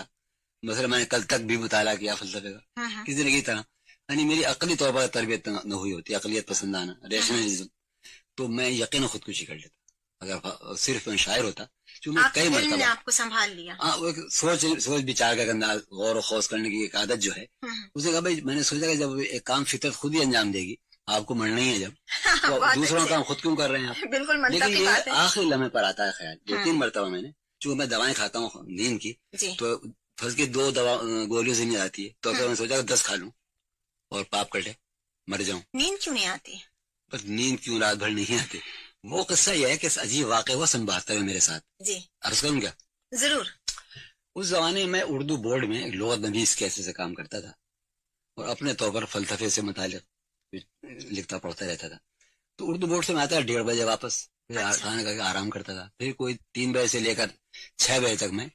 مثلا میں نے کل تک بھی مطالعہ کیا فلسفے کا کسی زندگی طرح, یعنی میری عقلی طور پر تربیت نہ ہوئی ہوتی, عقلیت پسندانہ ریشنلزم, تو میں یقین خودکشی کر لیتا. اگر صرف میں شاعر ہوتا, میں کئی مرتبہ آپ کو سنبھال لیا. سوچ بچار کا انداز, غور و خوض کرنے کی ایک عادت جو ہے, اسے کہا بھائی میں نے سوچا کہ جب ایک کام فطرت خود ہی انجام دے گی, آپ کو مرنا ہی ہے جب, تو دوسروں کا کام خود کیوں کر رہے ہیں آپ. بالکل. لیکن یہ آخری لمحے پر آتا ہے خیال. 2-3 مرتبہ میں نے, چونکہ میں دوائیں کھاتا ہوں نیند کی, تو پھنس کے 2 گولیوں سے نہیں آتی ہے, تو پھر میں سوچا کہ 10 کھا لوں اور پاپ کٹے مر جاؤں. نیند کیوں نہیں آتی؟ بس نیند کیوں رات بھر نہیں آتی, وہ قصہ یہ ہے کہ عجیب واقع ہوا 72 میں میرے ساتھ. جی عرض کروں کیا؟ ضرور. اس زمانے میں اردو بورڈ میں ایک لغت نویس کے سے کام کرتا تھا, اور اپنے طور پر فلسفے سے متعلق لکھتا پڑھتا رہتا تھا. تو اردو بورڈ سے میں آتا 1:30 بجے واپس, پھر کھانا کھا کے آرام کرتا تھا. پھر کوئی 3 بجے سے لے کر 6 بجے تک میں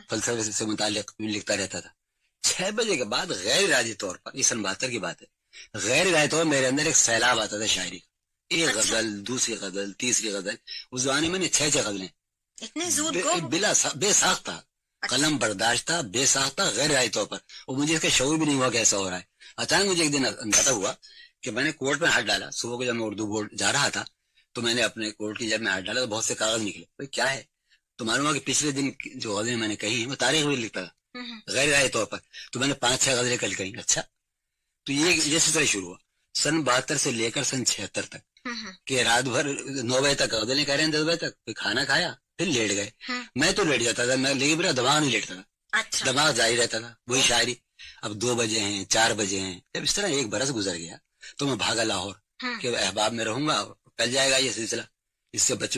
فلسفے سے متعلق لکھتا رہتا تھا. 6 بجے کے بعد غیر ارادی طور پر, یہ 72 کی بات ہے, غیر ارادی طور پر میرے اندر ایک سیلاب آتا تھا شاعری کا. ایک غزل, دوسری غزل, تیسری غزل. اس زمانے میں نے 6 غزلیں بلا بے ساختہ, قلم برداشت تھا, بے ساختہ, غیر ارادی طور پر, اور مجھے اس کا شعور بھی نہیں ہوا کہ ایسا ہو رہا ہے. اچانک مجھے ایک دن اندازہ ہوا کہ میں نے کوٹ میں ہاتھ ڈالا. صبح کو جب میں اردو بورڈ جا رہا تھا تو میں نے اپنے کوٹ کی جب میں ہاتھ ڈالا تو بہت سے کاغذ نکلے. بھائی کیا ہے؟ تو معلوم ہوا کہ پچھلے دن جو غزلیں میں نے کہی ہیں وہ تاریخ میں لکھتا تھا غیر ارادی طور پر. تو میں نے 5-6 غزلیں کل کہیں. اچھا, تو یہ جیسے طرح شروع ہوا سن 72 سے لے کر سن 76 تک, کہ رات بھر 9 بجے تک غزلیں کہہ رہے ہیں, 10 بجے تک, پھر کھانا کھایا, پھر لیٹ گئے. میں تو لیٹ جاتا تھا, لیکن میرا دماغ نہیں لیٹتا تھا, دماغ جاری رہتا تھا, وہی شاعری. اب 2 بجے ہیں, 4 بجے ہیں. جب اس طرح 1 برس گزر گیا تو میں بھاگا لاہور کہ احباب میں رہوں گا, چل جائے گا یہ سلسلہ, اس سے بچ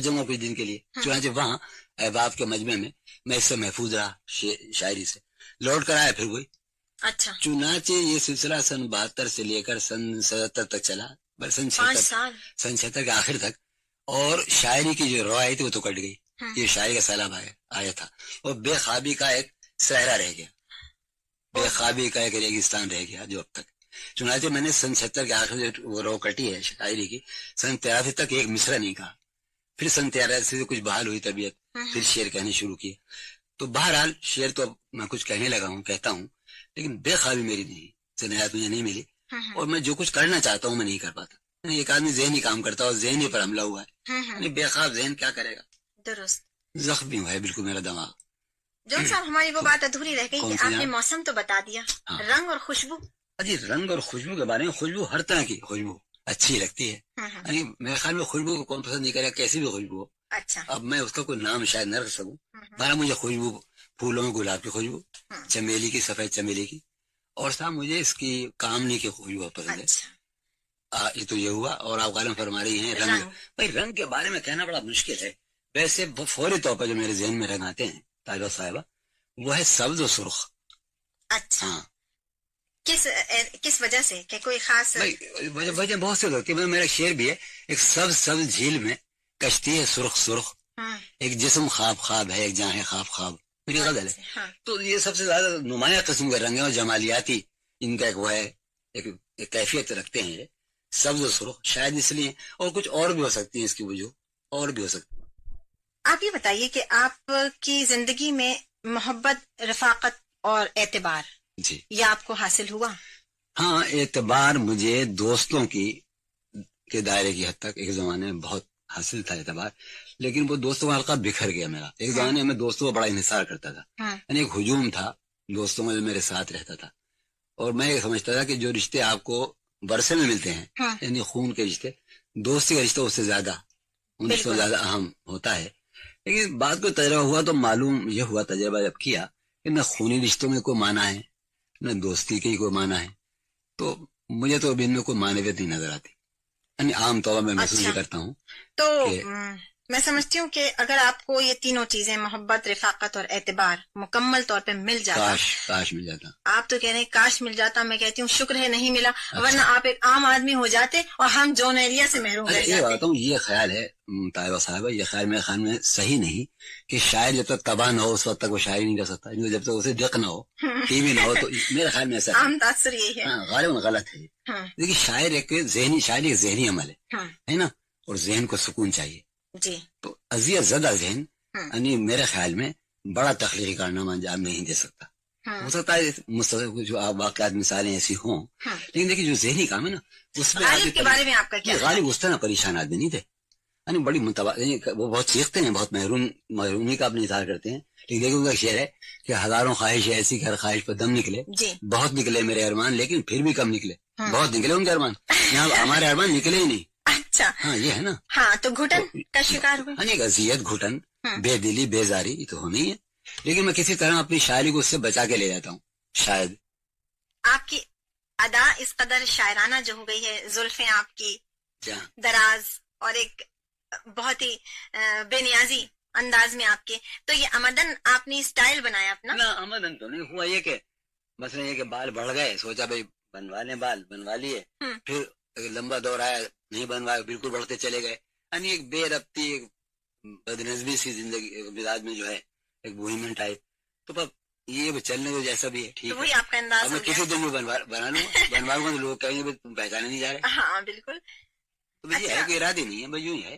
جاؤں گا کچھ دن کے لیے. چنانچہ وہاں احباب کے مجمع میں میں اس سے محفوظ رہا شاعری سے. لوٹ کر آیا پھر وہی. اچھا. چنانچہ یہ سلسلہ سن 72 سے لے کر سن 77 تک چلا, سن 76 کے آخر تک. اور شاعری کی جو روایت تھی وہ تو کٹ گئی. یہ شاعری کا سیلاب آیا تھا, اور بے خوابی کا ایک صحرا رہ گیا, بے خوابی کا ایک ریگستان رہ گیا جو اب تک. چنانچہ میں نے سن 76 کے آخر وہ رو کٹی ہے شاعری کی, سن 83 تک ایک مصرع نہیں کہا. پھر سن 83 سے کچھ بحال ہوئی طبیعت, پھر شعر کہنے شروع کیے. تو بہرحال شعر تو میں کچھ کہنے لگا ہوں, کہتا ہوں, لیکن بے خوابی میری نہیں, صنعت مجھے نہیں ملی, اور میں جو کچھ کرنا چاہتا ہوں میں نہیں کر پاتا. ایک آدمی ذہنی کام کرتا ہے اور ذہنی پر حملہ ہوا ہے, بے خواب ذہن کیا کرے گا. درست. زخمی ہوا ہے بالکل میرا دماغ. جون صاحب ہماری وہ بات ادھوری رہ گئی کہ آپ نے موسم تو بتا دیا, رنگ اور خوشبو. جی رنگ اور خوشبو کے بارے میں, خوشبو ہر طرح کی خوشبو اچھی لگتی ہے. یعنی میرے خیال میں خوشبو کو کون پسند نہیں کرے, کیسی بھی خوشبو ہو. اچھا. اب میں اس کا کوئی نام شاید نہ رکھ سکوں. بارہ مجھے خوشبو, پھولوں میں گلاب کی خوشبو, چمیلی کی, سفید چمیلی کی, اور صاحب مجھے اس کی کامنی کی خوشبو پسند ہے. یہ تو یہ ہوا. اور آپ غالب فرما رہی ہیں رنگ. بھائی رنگ کے بارے میں کہنا بڑا مشکل ہے. ویسے فوری طور پر جو میرے ذہن میں رنگ آتے ہیں طالبہ صاحبہ, وہ ہے سبز و سرخ. اچھا. کس وجہ سے, کہ کوئی خاص وجہ بہت سے ہوتی ہے. میرا شعر بھی ہے, ایک سبز جھیل میں کشتی ہے سرخ سرخ، ایک جسم خواب خواب ہے، ایک جہاں ہے خواب خواب، میری غزل ہے. تو یہ سب سے زیادہ نمایاں قسم کے رنگ ہیں اور جمالیاتی ان کا ایک وہ ہے، ایک کیفیت رکھتے ہیں یہ سبز و سرخ، شاید اس لیے. اور کچھ اور بھی ہو سکتی ہیں اس کی وجوہ، اور بھی ہو سکتی. آپ یہ بتائیے کہ آپ کی زندگی میں محبت، رفاقت اور اعتبار جی یہ آپ کو حاصل ہوا؟ ہاں، اعتبار مجھے دوستوں کے دائرے کی حد تک ایک زمانے میں بہت حاصل تھا اعتبار، لیکن وہ دوستوں کا حلقہ بکھر گیا میرا. ایک زمانے میں دوستوں کو بڑا انحصار کرتا تھا، یعنی ایک ہجوم تھا دوستوں میں جو میرے ساتھ رہتا تھا. اور میں یہ سمجھتا تھا کہ جو رشتے آپ کو ورثے میں ملتے ہیں، یعنی خون کے رشتے، دوستی کا رشتہ اس سے زیادہ، ان سے زیادہ اہم ہوتا ہے. لیکن بات کو تجربہ ہوا تو معلوم یہ ہوا، تجربہ جب کیا کہ نہ خونی رشتوں میں کوئی معنی ہے نہ دوستی کے کوئی معنی ہے. تو مجھے تو ابھی ان میں کوئی معنویت نہیں نظر آتی، یعنی عام طور پر میں محسوس کرتا ہوں. تو میں سمجھتی ہوں کہ اگر آپ کو یہ تینوں چیزیں محبت، رفاقت اور اعتبار مکمل طور پہ مل جاتا، کاش مل جاتا. آپ تو کہہ رہے ہیں کاش مل جاتا، میں کہتی ہوں شکر ہے نہیں ملا، ورنہ آپ ایک عام آدمی ہو جاتے اور ہم جون ایریا سے محروم رہ جاتے. بتاتا ہوں، یہ خیال ہے طیبہ صاحبہ، یہ خیال میرے خیال میں صحیح نہیں کہ شاعر جب تک تباہ نہ ہو اس وقت تک وہ شاعری نہیں کر سکتا، جب تک اسے دق نہ ہو، ٹی وی نہ ہو. تو میرے خیال میں ایسا عام تاثر یہی ہے. غالباً غلط ہے. دیکھیے شاعر ایک شاعری ایک ذہنی عمل ہے نا، اور ذہن کو سکون چاہیے. جی. تو اذیت زدہ ذہن یعنی میرے خیال میں بڑا تخلیقی کارنامہ انجام نہیں دے سکتا. ہو سکتا ہے مستقبل جو واقعات مثالیں ایسی ہوں، لیکن دیکھیے جو ذہنی کام ہے نا اس میں غالب کے بارے میں آپ کا کیا؟ غالب اس طرح پریشان آدمی نہیں تھے، یعنی بڑی وہ بہت چیختے ہیں، بہت محرومی کا اپنے اظہار کرتے ہیں. لیکن دیکھیں ان کا شعر ہے کہ ہزاروں خواہش ہے ایسی کہ ہر خواہش پر دم نکلے. بہت نکلے میرے ارمان لیکن پھر بھی کم نکلے. بہت نکلے ان کے ارمان، یہاں ہمارے ارمان نکلے ہی نہیں. اچھا ہاں یہ ہے نا. ہاں تو گھٹن کا شکار ہوئے، یعنی اذیت، گھٹن، بے دلی، بیزاری، یہ تو ہونی ہے. لیکن میں کسی طرح اپنی شاعری کو اس سے بچا کے لے جاتا ہوں. شاید آپ کی ادا اس قدر شاعرانہ جو ہو گئی ہے، زلفیں آپ کی دراز اور ایک بہت ہی بے نیازی انداز میں آپ کے، تو یہ آمدن آپ نے اسٹائل بنایا اپنا؟ نہ آمدن تو نہیں ہوا، یہ کہ مثلا یہ کہ بال بڑھ گئے، سوچا بھائی بنوا لیں، بال بنوا لیے، پھر لمبا دور آیا نہیں بنوایا، بالکل بڑھتے چلے گئے. یعنی ایک بے ربطی، ایک بدنظمی سی زندگی مزاج میں جو ہے، ایک بوہیمن ٹائپ. تو یہ چلنے کو جیسا بھی ہے ٹھیک ہے. وہی آپ کا انداز میں کسی دن میں بنا لوں، بنوا لوں، لوگ کہیں گے تم پہچانے نہیں جا رہے. ہاں بالکل. تو یہ ہے کہ ارادے نہیں ہے، بس یوں ہی ہے.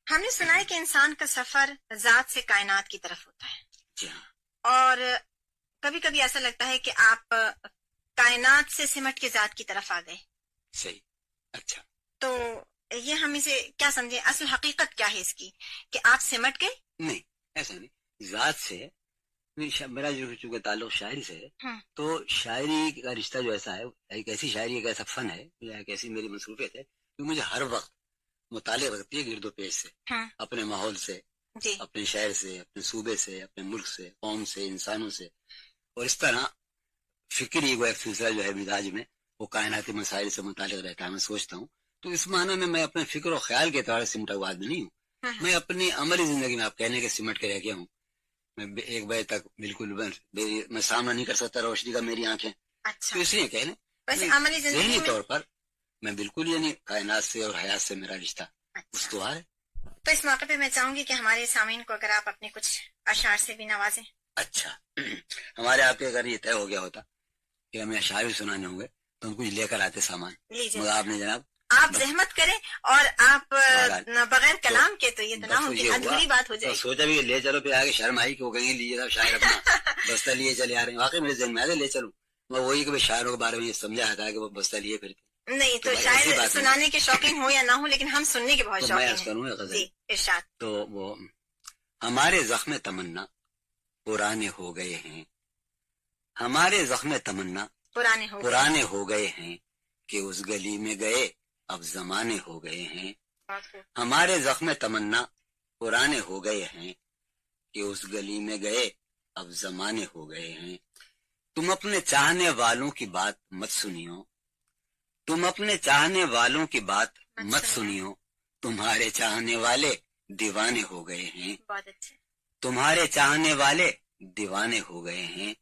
ہم نے سنا ہے کہ انسان کا سفر ذات سے کائنات کی طرف ہوتا ہے. جی ہاں. اور کبھی کبھی ایسا لگتا ہے کہ آپ کائنات سے سمٹ کے ذات کی طرف آ گئے. صحیح. اچھا، تو یہ ہم اسے کیا سمجھے، اصل حقیقت کیا ہے اس کی کہ آپ سمٹ گئے؟ نہیں ایسا نہیں. ذات سے میرا جو چونکہ تعلق شاعری سے ہے، تو شاعری کا رشتہ جو ایسا ہے، ایک ایسی شاعری، ایک ایسا فن ہے، ایک ایسی میری مصروفیت ہے کہ مجھے ہر وقت مطالعہ رکھتی ہے گرد و پیش سے، اپنے ماحول سے، اپنے شہر سے، اپنے صوبے سے، اپنے ملک سے، قوم سے، انسانوں سے. اور اس طرح فکری وہ ایک سلسلہ جو ہے مزاج میں، وہ کائناتی مسائل سے متعلق رہتا ہے. میں سوچتا ہوں تو اس معنی میں میں اپنے فکر و خیال کے اعتبار سے سمٹا ہوا آدمی نہیں ہوں. میں اپنی عملی زندگی میں آپ کہنے کے سمٹ کے رہ گیا ہوں. میں 1 بجے تک بالکل میں سامنا نہیں کر سکتا روشنی کا، میری آنکھیں. اچھا. تو اس لیے کہنے ذہنی طور پر میں بالکل یعنی کائنات سے اور حیات سے میرا رشتہ استوار ہے. تو اس موقع پہ میں چاہوں گی کہ ہمارے سامعین کو اگر آپ اپنے کچھ اشعار سے بھی نوازیں. اچھا، ہمارے آپ کے اگر یہ طے ہو گیا ہوتا کہ ہمیں اشعار بھی سنانے ہوں گے تو ہم کچھ لے کر آتے سامان، مگر آپ نے جناب آپ زحمت کریں اور آپ بغیر کلام کے تو یہ تو نہ ہوگی، ادھوری بات ہو جائے. سوچا بھی لے چلو، پھر آگے شرم آئی کہ وہ کہیں لیجیے شاعر اپنا بستہ لیے چلے آ رہے ہیں. واقعی میرے ذہن میں لے چلوں، میں وہی کہ شاعروں کے بارے میں یہ سمجھا تھا کہ وہ بستہ لیے پھرتے. نہیں تو شاعر سنانے کے شوقین ہو یا نہ ہو، لیکن ہم سننے کے بہت شوقین ہیں. ارشاد. تو وہ ہمارے زخم تمنا پرانے ہو گئے ہیں، ہمارے زخم تمنا پرانے ہو گئے ہیں کہ اس گلی میں گئے اب زمانے ہو گئے ہیں. ہمارے زخم تمنا پرانے ہو گئے ہیں کہ اس گلی میں گئے اب زمانے ہو گئے ہیں. تم اپنے چاہنے والوں کی بات مت سنیو، تم اپنے چاہنے والوں کی بات مت سنیو، تمہارے چاہنے والے دیوانے ہو گئے ہیں. تمہارے چاہنے والے دیوانے ہو گئے ہیں.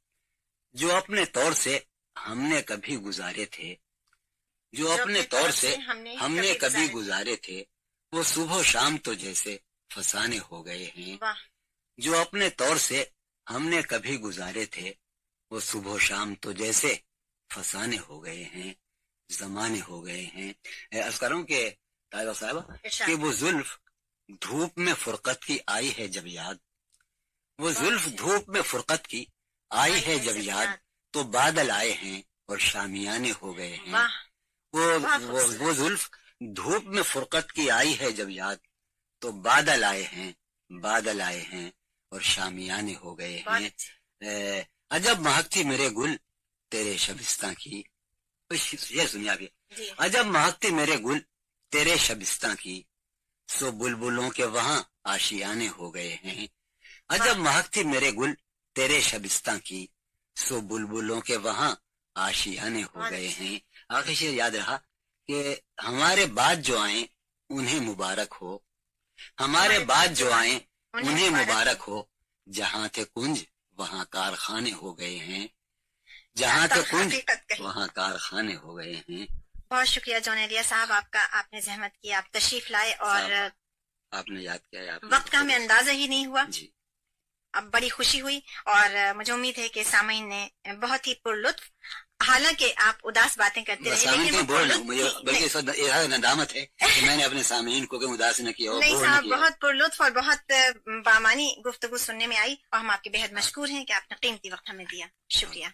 جو اپنے طور سے ہم نے کبھی گزارے تھے، جو اپنے طور سے ہم نے کبھی گزارے تھے، وہ صبح و شام تو جیسے فسانے ہو گئے ہیں جو اپنے طور سے ہم نے کبھی گزارے تھے، وہ صبح و شام تو جیسے فسانے ہو گئے ہیں، زمانے ہو گئے ہیں۔ عرض کروں کہ طاہرہ صاحبہ کہ وہ زلف دھوپ میں فرقت کی آئی ہے جب یاد، وہ زلف دھوپ میں فرقت کی آئی ہے جب یاد، تو بادل آئے ہیں اور شامیانے ہو گئے ہیں۔ وہ زلف دھوپ میں فرقت کی آئی ہے جب یاد، تو بادل آئے ہیں، بادل آئے ہیں اور شامیانے ہو گئے ہیں۔ عجب مہکتی میرے گل تیرے شبستاں کی، یہ سنیا بھی، عجب مہکتی میرے گل تیرے شبستاں کی، سو بلبلوں کے وہاں آشیانے ہو گئے ہیں۔ عجب مہکتی میرے گل تیرے شبستاں کی، سو بلبلوں کے وہاں آشیانے ہو گئے ہیں۔ آخر شعر یاد رہا کہ ہمارے بعد جو آئیں انہیں مبارک ہو، ہمارے بعد جو آئیں انہیں مبارک ہو، جہاں تھے کنج وہاں کارخانے ہو گئے ہیں، جہاں تھے کنج وہاں کارخانے ہو گئے ہیں۔ بہت شکریہ جون ایلیا صاحب آپ کا، آپ نے زحمت کی، آپ تشریف لائے اور آپ نے یاد کیا، وقت کا ہمیں اندازہ ہی نہیں ہوا جی۔ اب بڑی خوشی ہوئی اور مجھے امید ہے کہ سامعین نے بہت ہی پرلطف، حالانکہ آپ اداس باتیں کرتے رہے لیکن بلکہ ندامت ہے کہ میں نے اپنے سامعین کو اداس نہ کیا۔ نہیں صاحب، بہت پرلطف اور بہت بامانی گفتگو سننے میں آئی اور ہم آپ کے بے حد مشکور ہیں کہ آپ نے قیمتی وقت ہمیں دیا، شکریہ۔